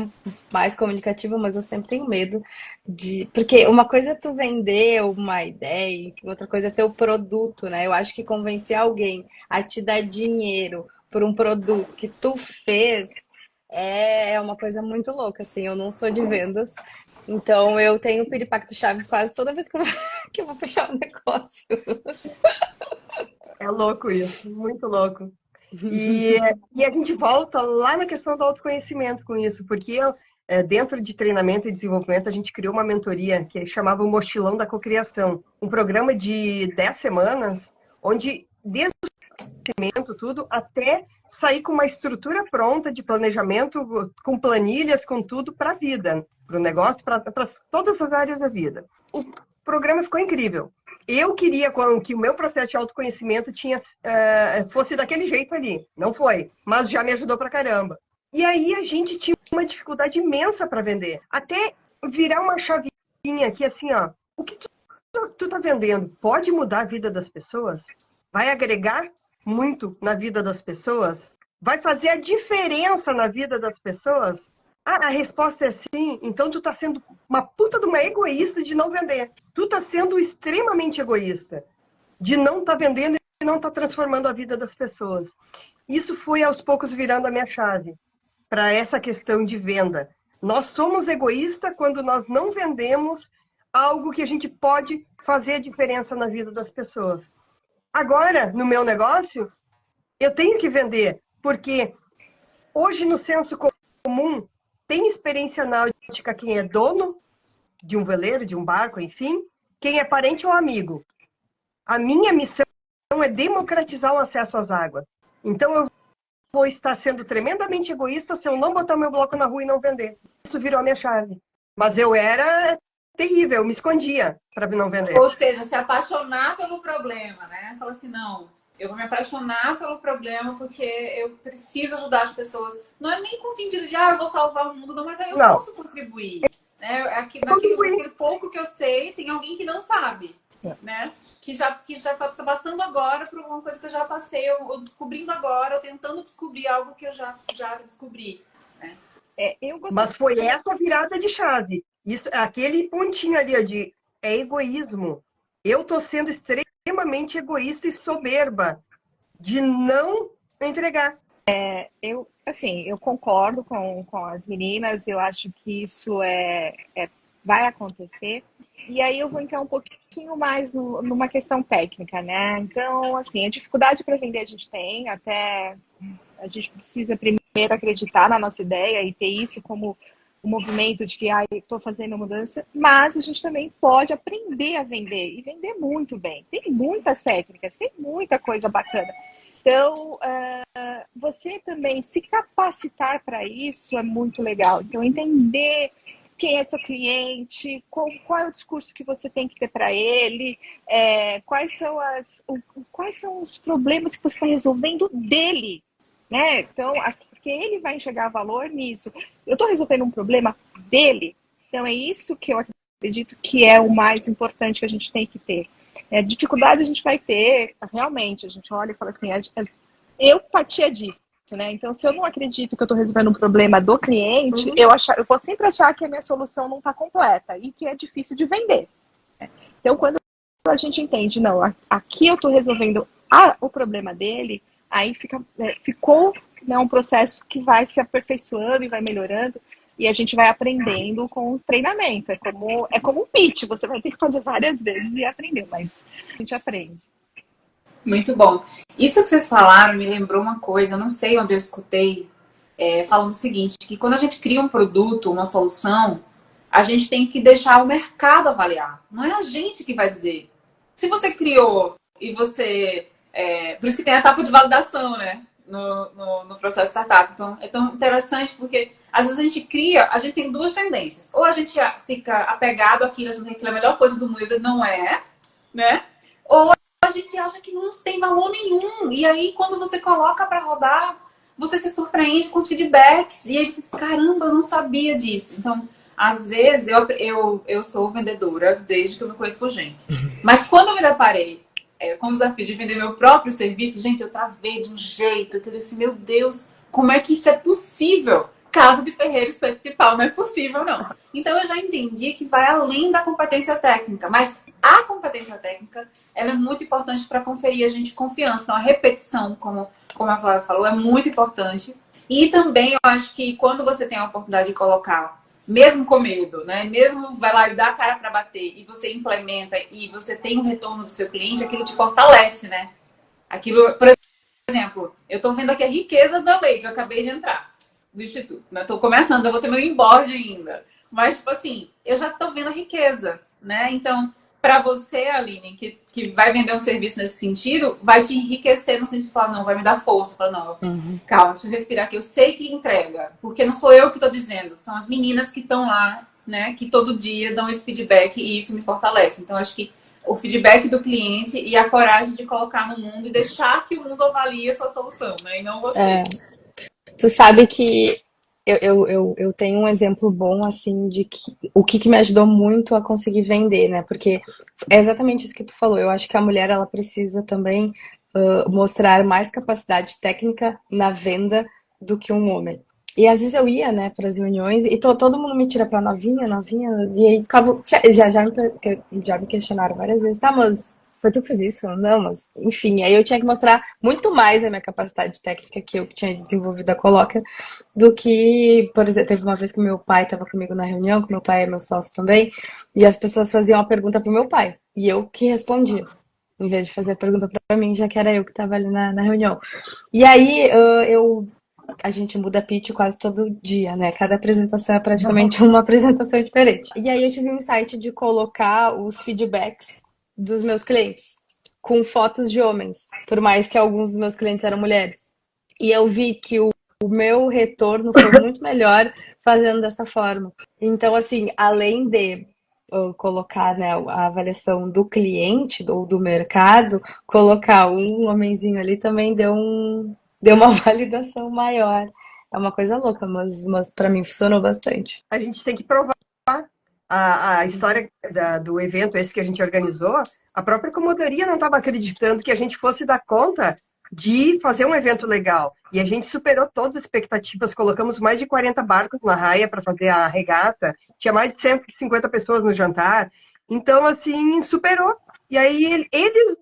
mais comunicativa, mas eu sempre tenho medo de. Porque uma coisa é tu vender uma ideia, e outra coisa é ter o produto, né? Eu acho que convencer alguém a te dar dinheiro por um produto que tu fez é uma coisa muito louca, assim. Eu não sou de vendas, então eu tenho o piripaque Chaves quase toda vez que eu vou fechar um negócio. É louco isso, muito louco. E a gente volta lá na questão do autoconhecimento com isso, porque dentro de treinamento e desenvolvimento a gente criou uma mentoria que chamava o Mochilão da Cocriação, um programa de 10 semanas, onde desde o conhecimento, tudo, até sair com uma estrutura pronta de planejamento, com planilhas, com tudo para a vida, para o negócio, para todas as áreas da vida. O programa ficou incrível. Eu queria que o meu processo de autoconhecimento fosse daquele jeito ali. Não foi, mas já me ajudou pra caramba. E aí a gente tinha uma dificuldade imensa para vender. Até virar uma chavinha aqui assim, ó. O que tu tá vendendo pode mudar a vida das pessoas? Vai agregar muito na vida das pessoas? Vai fazer a diferença na vida das pessoas? A resposta é sim. Então tu tá sendo uma puta de uma egoísta de não vender. Tu tá sendo extremamente egoísta de não tá vendendo e não tá transformando a vida das pessoas. Isso foi aos poucos virando a minha chave para essa questão de venda. Nós somos egoístas quando nós não vendemos algo que a gente pode fazer a diferença na vida das pessoas. Agora, no meu negócio, eu tenho que vender, porque hoje no senso comum tem experiência náutica quem é dono de um veleiro, de um barco, enfim, quem é parente ou amigo. A minha missão é democratizar o acesso às águas. Então eu vou estar sendo tremendamente egoísta se eu não botar meu bloco na rua e não vender. Isso virou a minha chave. Mas eu era terrível, eu me escondia para não vender. Ou seja, se apaixonar pelo problema, né? Fala assim, não, eu vou me apaixonar pelo problema porque eu preciso ajudar as pessoas. Não é nem com o sentido de, eu vou salvar o mundo, não, mas aí eu posso contribuir. Né? Naquele pouco que eu sei, tem alguém que não sabe. Né? Que já tá passando agora por alguma coisa que eu já passei, ou descobrindo agora, ou tentando descobrir algo que eu já descobri. Né? Mas foi essa virada de chave. Isso, aquele pontinho ali é egoísmo. Eu tô sendo extremamente egoísta e soberba de não entregar. Eu concordo com as meninas, eu acho que isso vai acontecer. E aí eu vou entrar um pouquinho mais numa questão técnica, né? Então, assim, a dificuldade para vender a gente tem, até a gente precisa primeiro acreditar na nossa ideia e ter isso como um movimento de que estou fazendo mudança, mas a gente também pode aprender a vender e vender muito bem. Tem muitas técnicas, tem muita coisa bacana. Então, você também se capacitar para isso é muito legal. Então, entender quem é seu cliente, qual é o discurso que você tem que ter para ele, quais são os problemas que você está resolvendo dele, né? Então, porque ele vai enxergar valor nisso. Eu estou resolvendo um problema dele, então é isso que eu acredito que é o mais importante que a gente tem que ter. Dificuldade a gente vai ter, realmente, a gente olha e fala assim, eu partia disso. Né? Então, se eu não acredito que eu estou resolvendo um problema do cliente, eu vou sempre achar que a minha solução não está completa e que é difícil de vender. Né? Então, quando a gente entende, não, aqui eu estou resolvendo o problema dele, aí ficou, né, um processo que vai se aperfeiçoando e vai melhorando e a gente vai aprendendo com o treinamento. É como um pitch, você vai ter que fazer várias vezes e aprender, mas a gente aprende. Muito bom. Isso que vocês falaram me lembrou uma coisa, não sei onde eu escutei, falando o seguinte, que quando a gente cria um produto, uma solução, a gente tem que deixar o mercado avaliar. Não é a gente que vai dizer. Se você criou e você... por isso que tem a etapa de validação, né? No processo startup. Então, é tão interessante porque às vezes a gente cria, a gente tem duas tendências. Ou a gente fica apegado àquilo, a gente tem que é a melhor coisa do mundo, às vezes não é, né? Ou a gente acha que não tem valor nenhum. E aí, quando você coloca para rodar, você se surpreende com os feedbacks. E aí você diz, caramba, eu não sabia disso. Então, às vezes, eu sou vendedora desde que eu me conheço por gente. Mas quando eu me deparei com o desafio de vender meu próprio serviço, gente, eu travei de um jeito que eu disse, meu Deus, como é que isso é possível? Casa de ferreiro, espeto de pau, não é possível, não. Então, eu já entendi que vai além da competência técnica. Mas a competência técnica, ela é muito importante para conferir a gente confiança. Então, a repetição, como a Flávia falou, é muito importante. E também, eu acho que quando você tem a oportunidade de colocar, mesmo com medo, né? Mesmo vai lá e dá a cara para bater, e você implementa, e você tem um retorno do seu cliente, aquilo te fortalece, né? Aquilo, por exemplo, eu estou vendo aqui a riqueza da Ladies, eu acabei de entrar do Instituto. Eu estou começando, eu vou ter meu onboard ainda. Mas, tipo assim, eu já estou vendo a riqueza, né? Então, para você, Aline, que vai vender um serviço nesse sentido, vai te enriquecer no sentido de falar, não, vai me dar força. Falar, não, calma, deixa eu respirar aqui. Eu sei que entrega, porque não sou eu que estou dizendo, são as meninas que estão lá, né, que todo dia dão esse feedback e isso me fortalece. Então, acho que o feedback do cliente e a coragem de colocar no mundo e deixar que o mundo avalie a sua solução, né, e não você. Tu sabe que eu tenho um exemplo bom, assim, de que o que me ajudou muito a conseguir vender, né? Porque é exatamente isso que tu falou. Eu acho que a mulher, ela precisa também mostrar mais capacidade técnica na venda do que um homem. E às vezes eu ia, né, para as reuniões e todo mundo me tira pra novinha, novinha, e aí ficava. Já me questionaram várias vezes, tá, mas foi tu que fez isso? Não, mas enfim, aí eu tinha que mostrar muito mais a minha capacidade técnica que eu tinha desenvolvido a Coloca do que, por exemplo, teve uma vez que meu pai estava comigo na reunião, que meu pai é meu sócio também, e as pessoas faziam uma pergunta pro meu pai, e eu que respondia, em vez de fazer a pergunta pra mim, já que era eu que estava ali na reunião. E aí a gente muda pitch quase todo dia, né? Cada apresentação é praticamente uma apresentação diferente. E aí eu tive um insight de colocar os feedbacks dos meus clientes com fotos de homens, por mais que alguns dos meus clientes eram mulheres. E eu vi que o meu retorno foi muito melhor fazendo dessa forma. Então, assim, além de colocar, né, a avaliação do cliente ou do mercado, colocar um homenzinho ali também deu uma validação maior. É uma coisa louca, mas para mim funcionou bastante. A gente tem que provar a história do evento esse que a gente organizou. A própria promotoria não estava acreditando que a gente fosse dar conta de fazer um evento legal. E a gente superou todas as expectativas, colocamos mais de 40 barcos na raia para fazer a regata, tinha mais de 150 pessoas no jantar. Então, assim, superou. E aí eles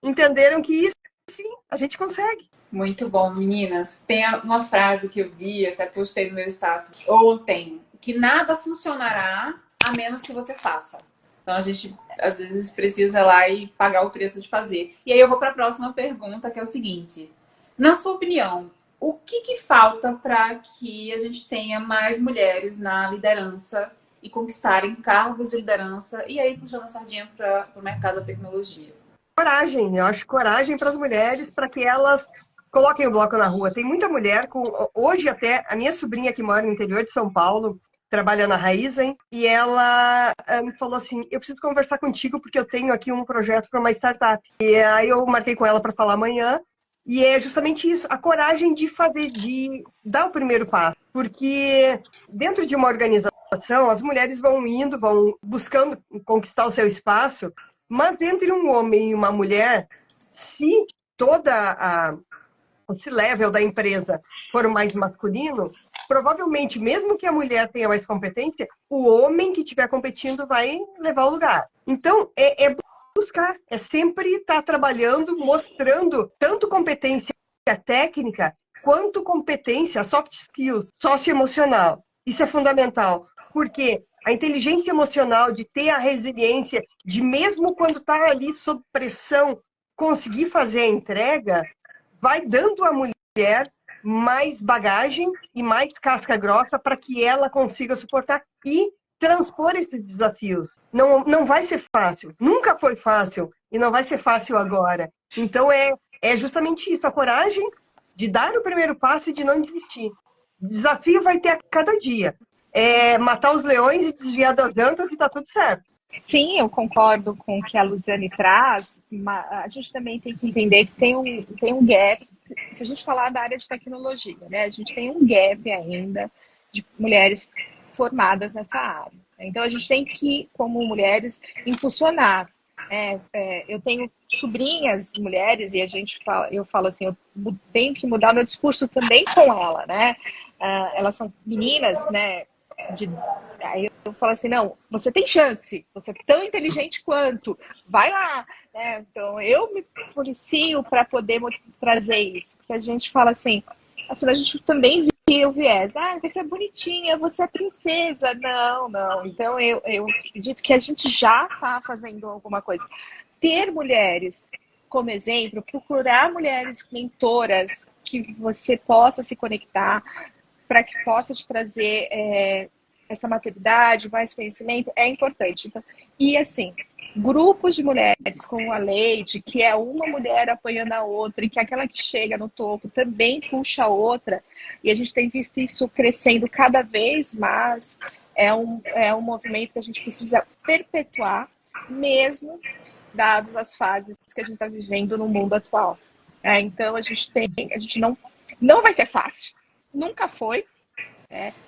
entenderam que isso, sim, a gente consegue. Muito bom, meninas. Tem uma frase que eu vi, até postei no meu status ontem, que nada funcionará a menos que você faça. Então a gente às vezes precisa ir lá e pagar o preço de fazer. E aí eu vou para a próxima pergunta, que é o seguinte: na sua opinião, o que falta para que a gente tenha mais mulheres na liderança e conquistarem cargos de liderança? E aí puxando a sardinha para o mercado da tecnologia. Coragem, eu acho coragem para as mulheres, para que elas coloquem o bloco na rua. Tem muita mulher hoje até, a minha sobrinha que mora no interior de São Paulo, trabalha na Raizen, e ela me falou assim, eu preciso conversar contigo porque eu tenho aqui um projeto para uma startup. E aí eu marquei com ela para falar amanhã, e é justamente isso, a coragem de fazer, de dar o primeiro passo. Porque dentro de uma organização, as mulheres vão indo, vão buscando conquistar o seu espaço, mas entre um homem e uma mulher, se esse level da empresa for mais masculino, provavelmente, mesmo que a mulher tenha mais competência, o homem que estiver competindo vai levar o lugar. Então, é buscar, é sempre estar trabalhando, mostrando tanto competência técnica, quanto competência, soft skills, socioemocional. Isso é fundamental, porque a inteligência emocional, de ter a resiliência, de mesmo quando está ali sob pressão, conseguir fazer a entrega, vai dando à mulher mais bagagem e mais casca grossa para que ela consiga suportar e transpor esses desafios. Não vai ser fácil, nunca foi fácil e não vai ser fácil agora. Então é justamente isso, a coragem de dar o primeiro passo e de não desistir. O desafio vai ter a cada dia. Matar os leões e desviar das antas e tá tudo certo. Sim, eu concordo com o que a Luciane traz, mas a gente também tem que entender que tem um gap. Se a gente falar da área de tecnologia, né, a gente tem um gap ainda de mulheres formadas nessa área. Então, a gente tem que, como mulheres, impulsionar. Eu tenho sobrinhas mulheres e eu falo assim, eu tenho que mudar o meu discurso também com ela, né? Elas são meninas, né? Aí eu falo assim, não, você tem chance, você é tão inteligente quanto, vai lá, né? Então eu me policio para poder trazer isso, porque a gente fala assim, a gente também vira o viés, você é bonitinha, você é princesa, não, então eu acredito que a gente já está fazendo alguma coisa. Ter mulheres como exemplo, procurar mulheres mentoras que você possa se conectar, para que possa te trazer essa maturidade, mais conhecimento, é importante. Então, e assim, grupos de mulheres, como a Leide, que é uma mulher apoiando a outra, e que aquela que chega no topo também puxa a outra, e a gente tem visto isso crescendo cada vez mais. É um movimento que a gente precisa perpetuar, mesmo dados as fases que a gente está vivendo no mundo atual. Então a gente não vai ser fácil, nunca foi,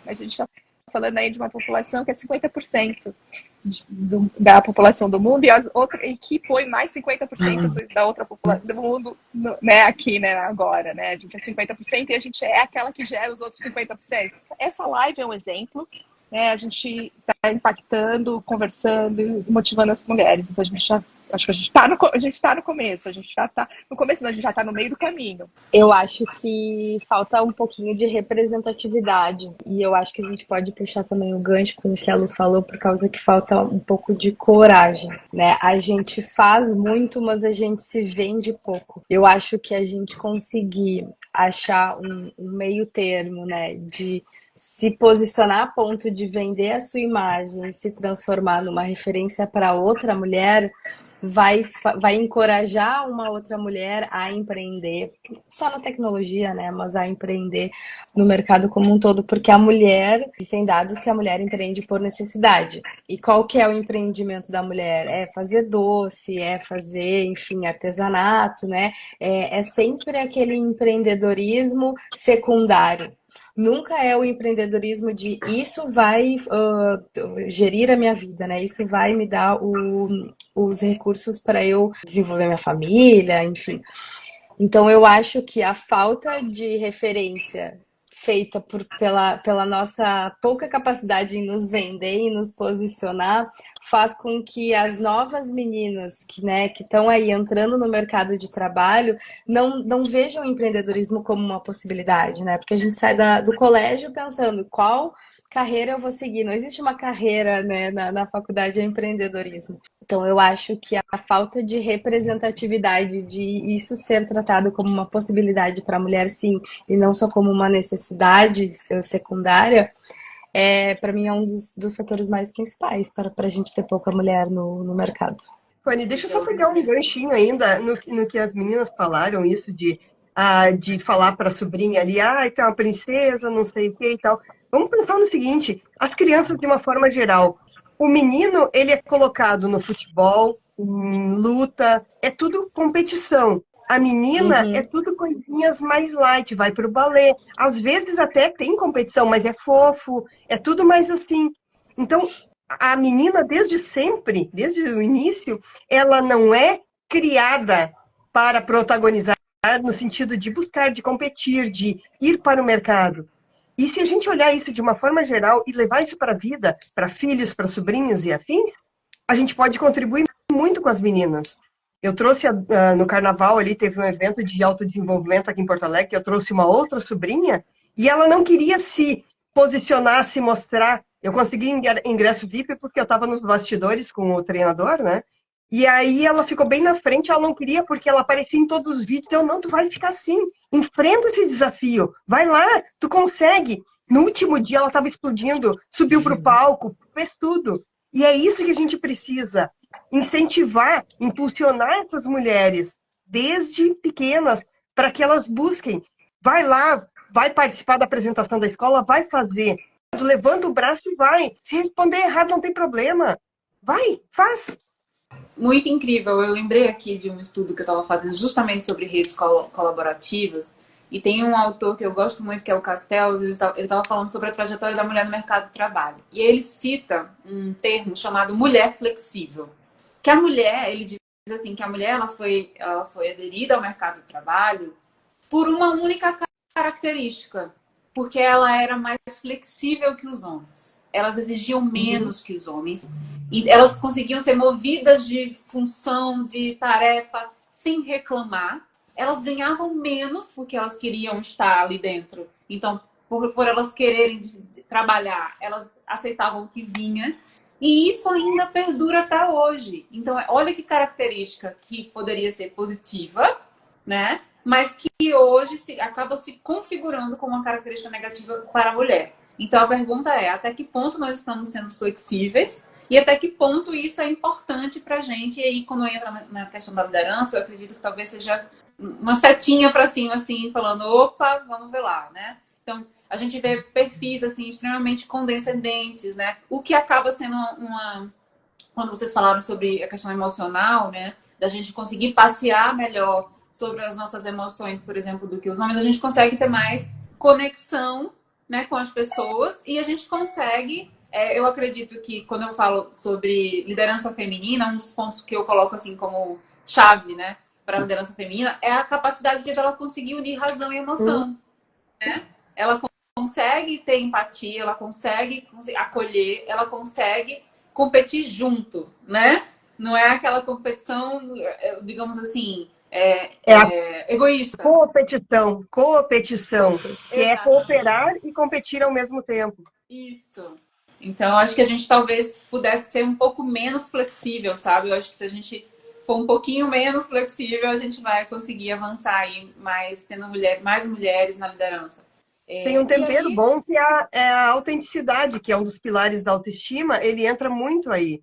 mas a gente está falando aí de uma população que é 50% da população do mundo, e que põe mais 50% da outra população do mundo, né, aqui, né, agora, né? A gente é 50% e a gente é aquela que gera os outros 50%. Essa live é um exemplo, né? A gente está impactando, conversando e motivando as mulheres. Então acho que a gente está no começo, a gente já está no começo, não, a gente já está no meio do caminho. Eu acho que falta um pouquinho de representatividade. E eu acho que a gente pode puxar também o gancho com o que a Lu falou, por causa que falta um pouco de coragem, né? A gente faz muito, mas a gente se vende pouco. Eu acho que a gente conseguir achar um meio termo, né? De se posicionar a ponto de vender a sua imagem e se transformar numa referência para outra mulher, vai encorajar uma outra mulher a empreender, só na tecnologia, né, mas a empreender no mercado como um todo, porque a mulher, existem dados que a mulher empreende por necessidade. E qual que é o empreendimento da mulher? É fazer doce, é fazer, enfim, artesanato, né? É sempre aquele empreendedorismo secundário. Nunca é o empreendedorismo de isso vai gerir a minha vida, né? Isso vai me dar os recursos para eu desenvolver minha família, enfim. Então eu acho que a falta de referência feita pela nossa pouca capacidade em nos vender e nos posicionar faz com que as novas meninas que estão aí entrando no mercado de trabalho não vejam o empreendedorismo como uma possibilidade, né? Porque a gente sai do colégio pensando qual carreira eu vou seguir. Não existe uma carreira, né, na faculdade de empreendedorismo. Então, eu acho que a falta de representatividade, de isso ser tratado como uma possibilidade para a mulher, sim, e não só como uma necessidade secundária, para mim é um dos fatores mais principais para a gente ter pouca mulher no mercado. Fanny, deixa eu só pegar um ganchinho ainda no que as meninas falaram, isso de falar para a sobrinha ali, que é uma princesa, não sei o que e tal. Vamos pensar no seguinte, as crianças de uma forma geral, o menino, ele é colocado no futebol, em luta, é tudo competição. A menina é tudo coisinhas mais light, vai para o balé. Às vezes até tem competição, mas é fofo, é tudo mais assim. Então, a menina, desde sempre, desde o início, ela não é criada para protagonizar no sentido de buscar, de competir, de ir para o mercado. E se a gente olhar isso de uma forma geral e levar isso para a vida, para filhos, para sobrinhos e afins, a gente pode contribuir muito com as meninas. Eu trouxe, no carnaval ali, teve um evento de autodesenvolvimento aqui em Porto Alegre, que eu trouxe uma outra sobrinha, e ela não queria se posicionar, se mostrar. Eu consegui ingresso VIP porque eu estava nos bastidores com o treinador, né? E aí ela ficou bem na frente, ela não queria porque ela aparecia em todos os vídeos. Eu, não, tu vai ficar assim, enfrenta esse desafio, vai lá, tu consegue. No último dia ela estava explodindo, subiu para o palco, fez tudo. E é isso que a gente precisa, incentivar, impulsionar essas mulheres, desde pequenas, para que elas busquem. Vai lá, vai participar da apresentação da escola, vai fazer. Levanta o braço e vai. Se responder errado, não tem problema. Vai, faz. Muito incrível. Eu lembrei aqui de um estudo que eu estava fazendo justamente sobre redes colaborativas. E tem um autor que eu gosto muito, que é o Castells. Ele estava falando sobre a trajetória da mulher no mercado de trabalho. E ele cita um termo chamado mulher flexível. Que a mulher, ele diz assim, que a mulher ela foi aderida ao mercado de trabalho por uma única característica. Porque ela era mais flexível que os homens. Elas exigiam menos que os homens. E elas conseguiam ser movidas de função, de tarefa, sem reclamar. Elas ganhavam menos porque elas queriam estar ali dentro. Então, por elas quererem trabalhar, elas aceitavam o que vinha. E isso ainda perdura até hoje. Então, olha que característica que poderia ser positiva, né? Mas que hoje acaba se configurando como uma característica negativa para a mulher. Então, a pergunta é, até que ponto nós estamos sendo flexíveis e até que ponto isso é importante para a gente. E aí, quando entra na questão da liderança, eu acredito que talvez seja uma setinha para cima, assim, falando, opa, vamos ver lá, né? Então, a gente vê perfis, assim, extremamente condescendentes, né? O que acaba sendo quando vocês falaram sobre a questão emocional, né? Da gente conseguir passear melhor sobre as nossas emoções, por exemplo, do que os homens, a gente consegue ter mais conexão, né, com as pessoas e a gente consegue, eu acredito que quando eu falo sobre liderança feminina, um dos pontos que eu coloco assim como chave, né, para a liderança feminina é a capacidade de ela conseguir unir razão e emoção, né? Ela consegue ter empatia, ela consegue acolher, ela consegue competir junto, né? Não é aquela competição, digamos assim, egoísta. Competição, que é cooperar e competir ao mesmo tempo. Isso. Então, acho que a gente talvez pudesse ser um pouco menos flexível, sabe? Eu acho que se a gente for um pouquinho menos flexível, a gente vai conseguir avançar aí mais, tendo mais mulheres na liderança. Tem um tempero bom que é a autenticidade, que é um dos pilares da autoestima, ele entra muito aí.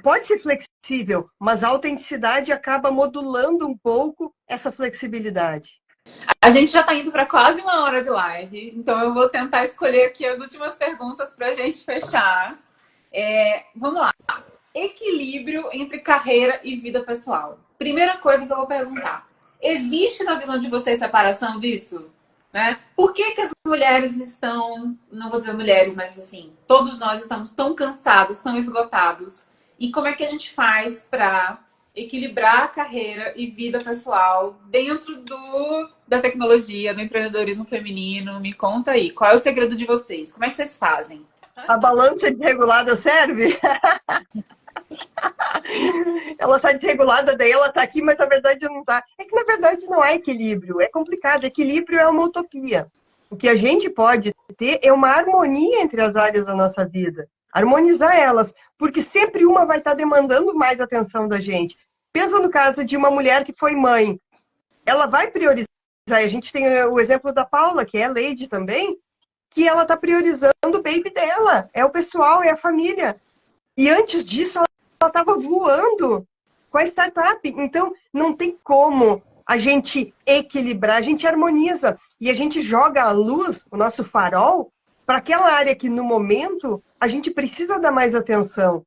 Pode ser flexível, mas a autenticidade acaba modulando um pouco essa flexibilidade. A gente já está indo para quase 1 hora de live, então eu vou tentar escolher aqui as últimas perguntas para a gente fechar. Vamos lá. Equilíbrio entre carreira e vida pessoal. Primeira coisa que eu vou perguntar. Existe na visão de vocês separação disso? Né? Por que as mulheres estão, não vou dizer mulheres, mas assim, todos nós estamos tão cansados, tão esgotados? E como é que a gente faz para equilibrar a carreira e vida pessoal dentro da tecnologia, do empreendedorismo feminino? Me conta aí, qual é o segredo de vocês? Como é que vocês fazem? A balança desregulada serve? Ela está desregulada, daí ela está aqui, mas na verdade não está. É que na verdade não há equilíbrio, é complicado. Equilíbrio é uma utopia. O que a gente pode ter é uma harmonia entre as áreas da nossa vida. Harmonizar elas, porque sempre uma vai estar demandando mais atenção da gente. Pensa no caso de uma mulher que foi mãe. Ela vai priorizar, a gente tem o exemplo da Paula, que é Lady também, que ela está priorizando o baby dela, é o pessoal, é a família. E antes disso, ela estava voando com a startup. Então, não tem como a gente equilibrar, a gente harmoniza. E a gente joga a luz, o nosso farol, para aquela área que, no momento, a gente precisa dar mais atenção.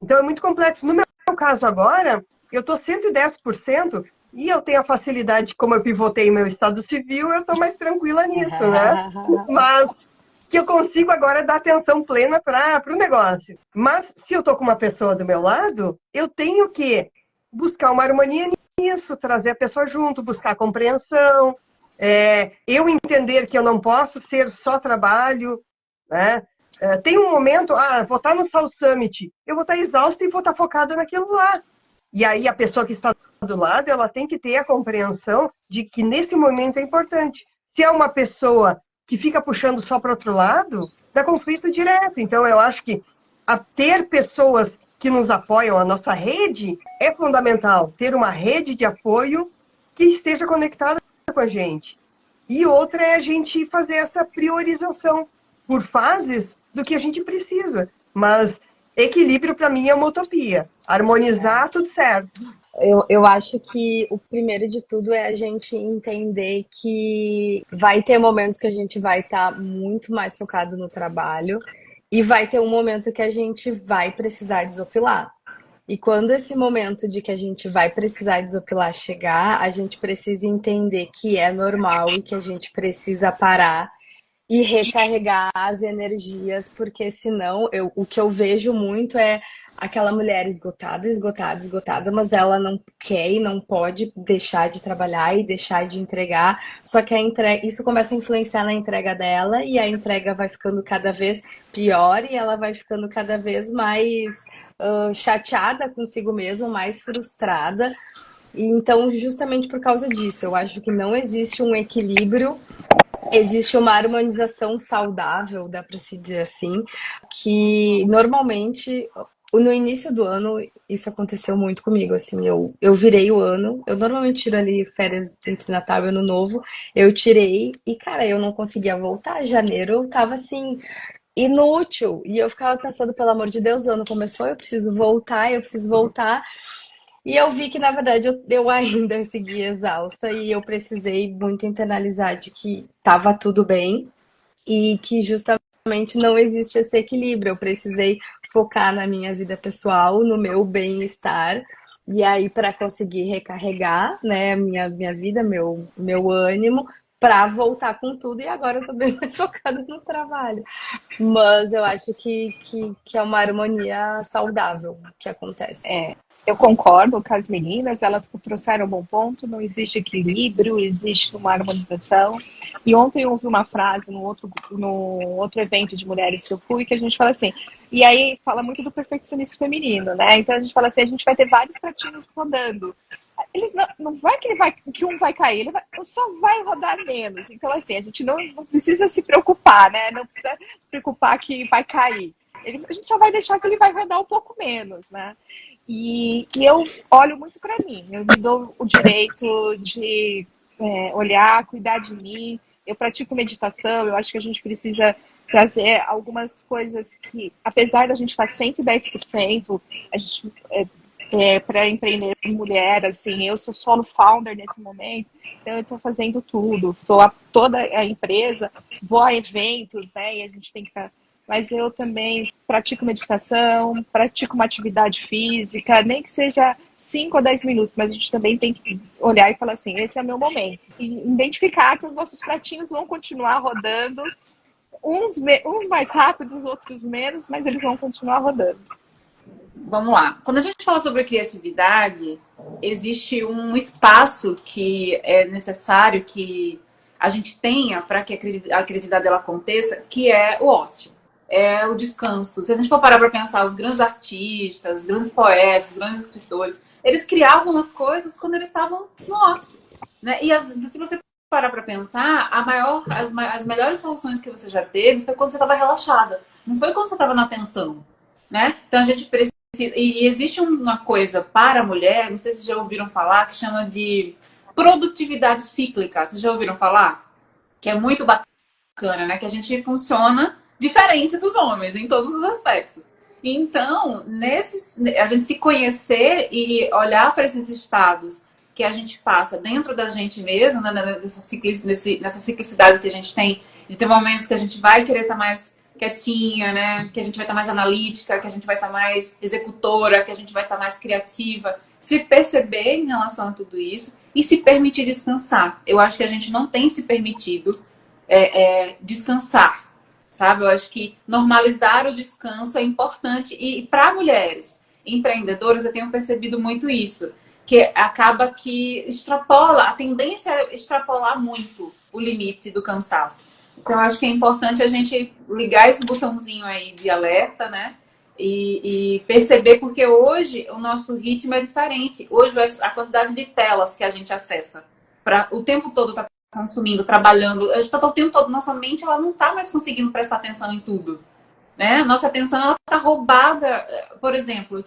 Então, é muito complexo. No meu caso agora, eu estou 110%, e eu tenho a facilidade, como eu pivotei meu estado civil, eu estou mais tranquila nisso, né? Mas que eu consigo agora dar atenção plena para o negócio. Mas, se eu estou com uma pessoa do meu lado, eu tenho que buscar uma harmonia nisso, trazer a pessoa junto, buscar compreensão, eu entender que eu não posso ser só trabalho, né? Tem um momento, vou estar no South Summit, eu vou estar exausta e vou estar focada naquilo lá. E aí a pessoa que está do lado, ela tem que ter a compreensão de que nesse momento é importante. Se é uma pessoa que fica puxando só para o outro lado, dá conflito direto. Então, eu acho que ter pessoas que nos apoiam, a nossa rede, é fundamental. Ter uma rede de apoio que esteja conectada com a gente. E outra é a gente fazer essa priorização por fases do que a gente precisa. Mas equilíbrio, para mim, é uma utopia. Harmonizar, tudo certo. Eu acho que o primeiro de tudo é a gente entender que vai ter momentos que a gente vai estar muito mais focado no trabalho e vai ter um momento que a gente vai precisar desopilar. E quando esse momento de que a gente vai precisar desopilar chegar, a gente precisa entender que é normal e que a gente precisa parar e recarregar as energias, porque senão o que eu vejo muito é aquela mulher esgotada, mas ela não quer e não pode deixar de trabalhar e deixar de entregar, só que isso começa a influenciar na entrega dela e a entrega vai ficando cada vez pior e ela vai ficando cada vez mais chateada consigo mesma, mais frustrada. E então, justamente por causa disso, eu acho que não existe um equilíbrio. Existe uma harmonização saudável, dá para se dizer assim, que normalmente no início do ano isso aconteceu muito comigo, assim, eu virei o ano, eu normalmente tiro ali férias entre Natal e Ano Novo, eu tirei e, cara, eu não conseguia voltar, janeiro eu tava assim, inútil. E eu ficava pensando, pelo amor de Deus, o ano começou, eu preciso voltar, eu preciso voltar. E eu vi que, na verdade, eu ainda seguia exausta e eu precisei muito internalizar de que estava tudo bem e que justamente não existe esse equilíbrio. Eu precisei focar na minha vida pessoal, no meu bem-estar, e aí para conseguir recarregar, né, minha vida, meu ânimo, para voltar com tudo. E agora eu tô bem mais focada no trabalho. Mas eu acho que é uma harmonia saudável que acontece. É, eu concordo com as meninas, elas trouxeram um bom ponto, não existe equilíbrio, existe uma harmonização. E ontem eu ouvi uma frase no outro evento de mulheres que eu fui, que a gente fala assim, e aí fala muito do perfeccionismo feminino, né? Então a gente fala assim, a gente vai ter vários pratinhos rodando. Eles não vai que um vai cair, só vai rodar menos. Então, assim, a gente não precisa se preocupar, né? Não precisa se preocupar que vai cair. A gente só vai deixar que ele vai rodar um pouco menos, né? E eu olho muito para mim. Eu me dou o direito de olhar, cuidar de mim. Eu pratico meditação. Eu acho que a gente precisa trazer algumas coisas que, apesar da gente estar 110%, a gente para empreender mulher, assim, eu sou solo founder nesse momento, então eu estou fazendo tudo, toda a empresa, vou a eventos, né, e a gente tem que estar. Mas eu também pratico meditação, pratico uma atividade física, nem que seja 5 ou 10 minutos, mas a gente também tem que olhar e falar assim, esse é o meu momento. E identificar que os nossos pratinhos vão continuar rodando, uns mais rápidos, outros menos, mas eles vão continuar rodando. Vamos lá. Quando a gente fala sobre criatividade, existe um espaço que é necessário que a gente tenha para que a criatividade ela aconteça, que é o ócio, é o descanso. Se a gente for parar para pensar, os grandes artistas, os grandes poetas, os grandes escritores, eles criavam as coisas quando eles estavam no ócio, né? E se você parar para pensar, as melhores soluções que você já teve foi quando você estava relaxada, não foi quando você estava na tensão, né? Então a gente precisa. E existe uma coisa para a mulher, não sei se já ouviram falar, que chama de produtividade cíclica. Vocês já ouviram falar? Que é muito bacana, né? Que a gente funciona diferente dos homens em todos os aspectos. Então, a gente se conhecer e olhar para esses estados que a gente passa dentro da gente mesmo, né? Nessa ciclicidade que a gente tem, de ter momentos que a gente vai querer estar mais quietinha, né? Que a gente vai estar mais analítica, que a gente vai estar mais executora, que a gente vai estar mais criativa. Se perceber em relação a tudo isso e se permitir descansar. Eu acho que a gente não tem se permitido descansar, sabe? Eu acho que normalizar o descanso é importante. E para mulheres empreendedoras, eu tenho percebido muito isso. Que acaba que extrapola, a tendência é extrapolar muito o limite do cansaço. Então, eu acho que é importante a gente ligar esse botãozinho aí de alerta, né? E perceber, porque hoje o nosso ritmo é diferente. Hoje a quantidade de telas que a gente acessa, o tempo todo tá consumindo, trabalhando, a gente tá o tempo todo, nossa mente ela não tá mais conseguindo prestar atenção em tudo, né? Nossa atenção ela tá roubada. Por exemplo,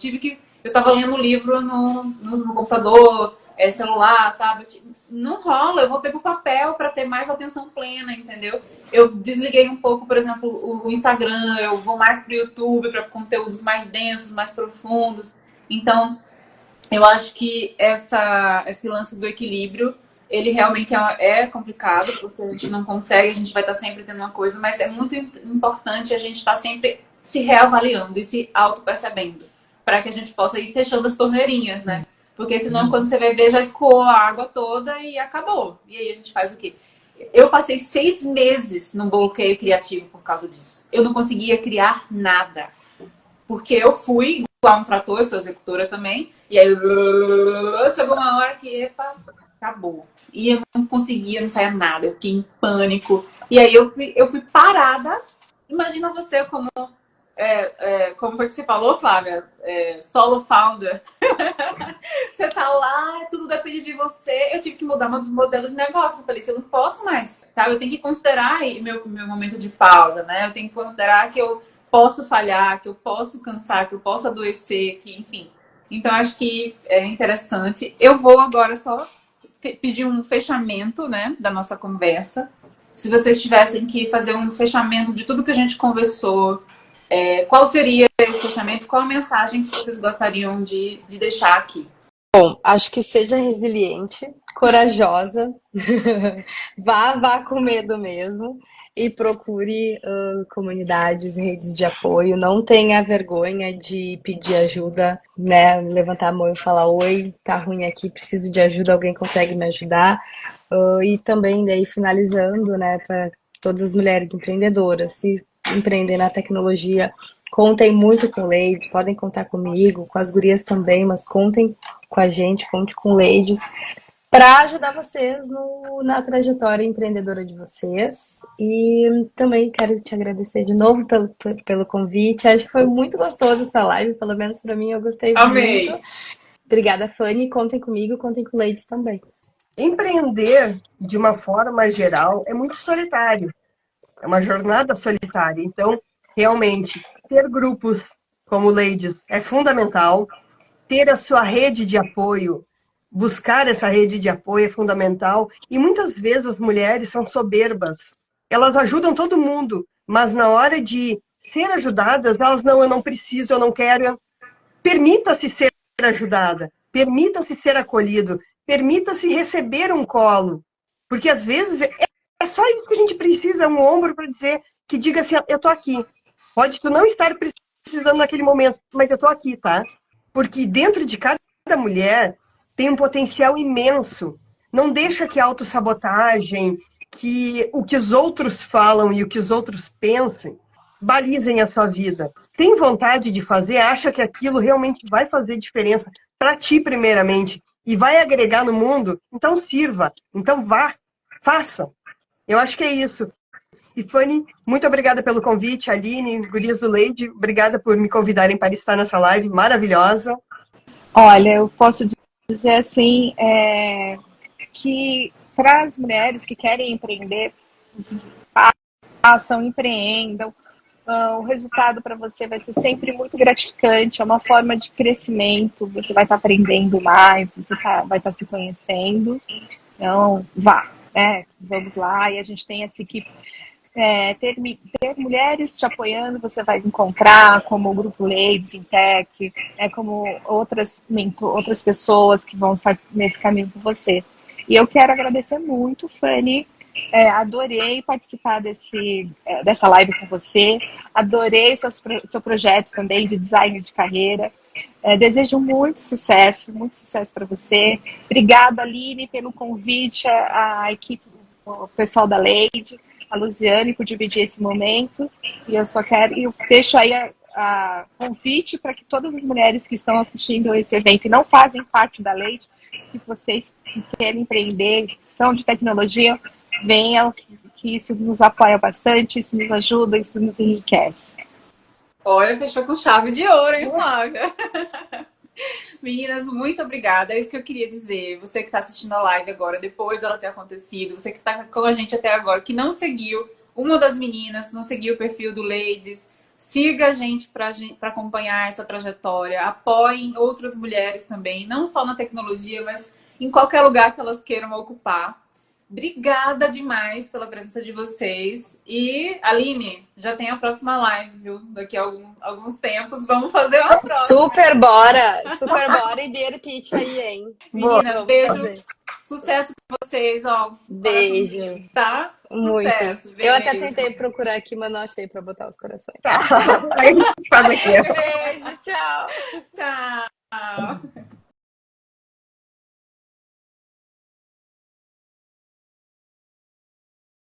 eu tava lendo um livro no computador, celular, tablet, não rola, eu voltei pro papel para ter mais atenção plena, entendeu? Eu desliguei um pouco, por exemplo, o Instagram, eu vou mais pro YouTube para conteúdos mais densos, mais profundos. Então, eu acho que esse lance do equilíbrio, ele realmente é complicado, porque a gente não consegue, a gente vai estar sempre tendo uma coisa, mas é muito importante a gente estar sempre se reavaliando e se auto-percebendo, para que a gente possa ir fechando as torneirinhas, né? Porque senão, quando você vai ver, já escoou a água toda e acabou. E aí a gente faz o quê? Eu passei 6 meses num bloqueio criativo por causa disso. Eu não conseguia criar nada. Porque eu fui igual um trator, eu sou executora também. E aí chegou uma hora que, epa, acabou. E eu não conseguia, não saía nada. Eu fiquei em pânico. E aí eu fui parada. Imagina você como foi que você falou, Flávia? Solo founder. Você tá lá, tudo depende de você. Eu tive que mudar meu modelo de negócio. Eu falei, eu não posso mais, sabe? Eu tenho que considerar meu momento de pausa, né? Eu tenho que considerar que eu posso falhar, que eu posso cansar, que eu posso adoecer, que, enfim. Então, acho que é interessante. Eu vou agora só pedir um fechamento, né, da nossa conversa. se vocês tivessem que fazer um fechamento de tudo que a gente conversou, qual seria esse fechamento? Qual a mensagem que vocês gostariam de deixar aqui? Bom, acho que seja resiliente, corajosa, vá com medo mesmo e procure comunidades e redes de apoio. Não tenha vergonha de pedir ajuda, né? Levantar a mão e falar: oi, tá ruim aqui, preciso de ajuda, alguém consegue me ajudar? E também, daí, finalizando, né, para todas as mulheres empreendedoras, se empreendem na tecnologia, contem muito com o Ladies, podem contar comigo, com as gurias também, mas contem com a gente, conte com o Ladies, para ajudar vocês na trajetória empreendedora de vocês. E também quero te agradecer de novo pelo convite. Acho que foi muito gostoso essa live, pelo menos para mim, eu gostei Amei. muito. Obrigada, Fanny. Contem comigo, contem com o Ladies também. Empreender, de uma forma geral, é muito solitário. É uma jornada solitária. Então, realmente, ter grupos como Ladies é fundamental. Ter a sua rede de apoio, buscar essa rede de apoio é fundamental. E muitas vezes as mulheres são soberbas. Elas ajudam todo mundo, mas na hora de ser ajudadas, elas não, eu não preciso, eu não quero. Permita-se ser ajudada, permita-se ser acolhido, permita-se receber um colo. Porque às vezes é só isso que a gente precisa, um ombro para dizer, que diga assim, eu tô aqui. Pode tu não estar precisando naquele momento, mas eu tô aqui, tá? Porque dentro de cada mulher tem um potencial imenso. Não deixa que a autossabotagem, que o que os outros falam e o que os outros pensem, balizem a sua vida. Tem vontade de fazer, acha que aquilo realmente vai fazer diferença para ti, primeiramente, e vai agregar no mundo, então sirva, então vá, faça. Eu acho que é isso. E Fanny, muito obrigada pelo convite. Aline, gurias do Lady, obrigada por me convidarem para estar nessa live maravilhosa. Olha, eu posso dizer assim, que para as mulheres que querem empreender, façam, empreendam. O resultado para você vai ser sempre muito gratificante, é uma forma de crescimento, você vai estar aprendendo mais, você vai estar se conhecendo. Então, vá, né? Vamos lá, e a gente tem essa equipe. Ter mulheres te apoiando, você vai encontrar como o Grupo Ladies in Tech, como outras pessoas que vão estar nesse caminho com você. E eu quero agradecer muito, Fanny. Adorei participar dessa live com você. Adorei seu projeto também de design de carreira. Desejo muito sucesso para você. Obrigada, Aline, pelo convite, a equipe, o pessoal da Lady, a Luziane, por dividir esse momento. E eu deixo aí a convite para que todas as mulheres que estão assistindo esse evento e não fazem parte da Lady, que vocês que querem empreender, são de tecnologia, venham, que isso nos apoia bastante, isso nos ajuda, isso nos enriquece. Olha, fechou com chave de ouro, hein, Flávia? Meninas, muito obrigada. É isso que eu queria dizer. Você que está assistindo a live agora, depois dela ter acontecido, você que está com a gente até agora, que não seguiu uma das meninas, não seguiu o perfil do Ladies, siga a gente para acompanhar essa trajetória. Apoiem outras mulheres também, não só na tecnologia, mas em qualquer lugar que elas queiram ocupar. Obrigada demais pela presença de vocês. E, Aline, já tem a próxima live, viu? Daqui a alguns tempos. Vamos fazer uma próxima. Super bora e beer pitch aí, hein? Meninas, beijo. Sucesso pra vocês, ó. Beijos. Tá? Muito. Sucesso. Beijo. Eu até tentei procurar aqui, mas não achei pra botar os corações. Tá. Beijo, tchau. Tchau.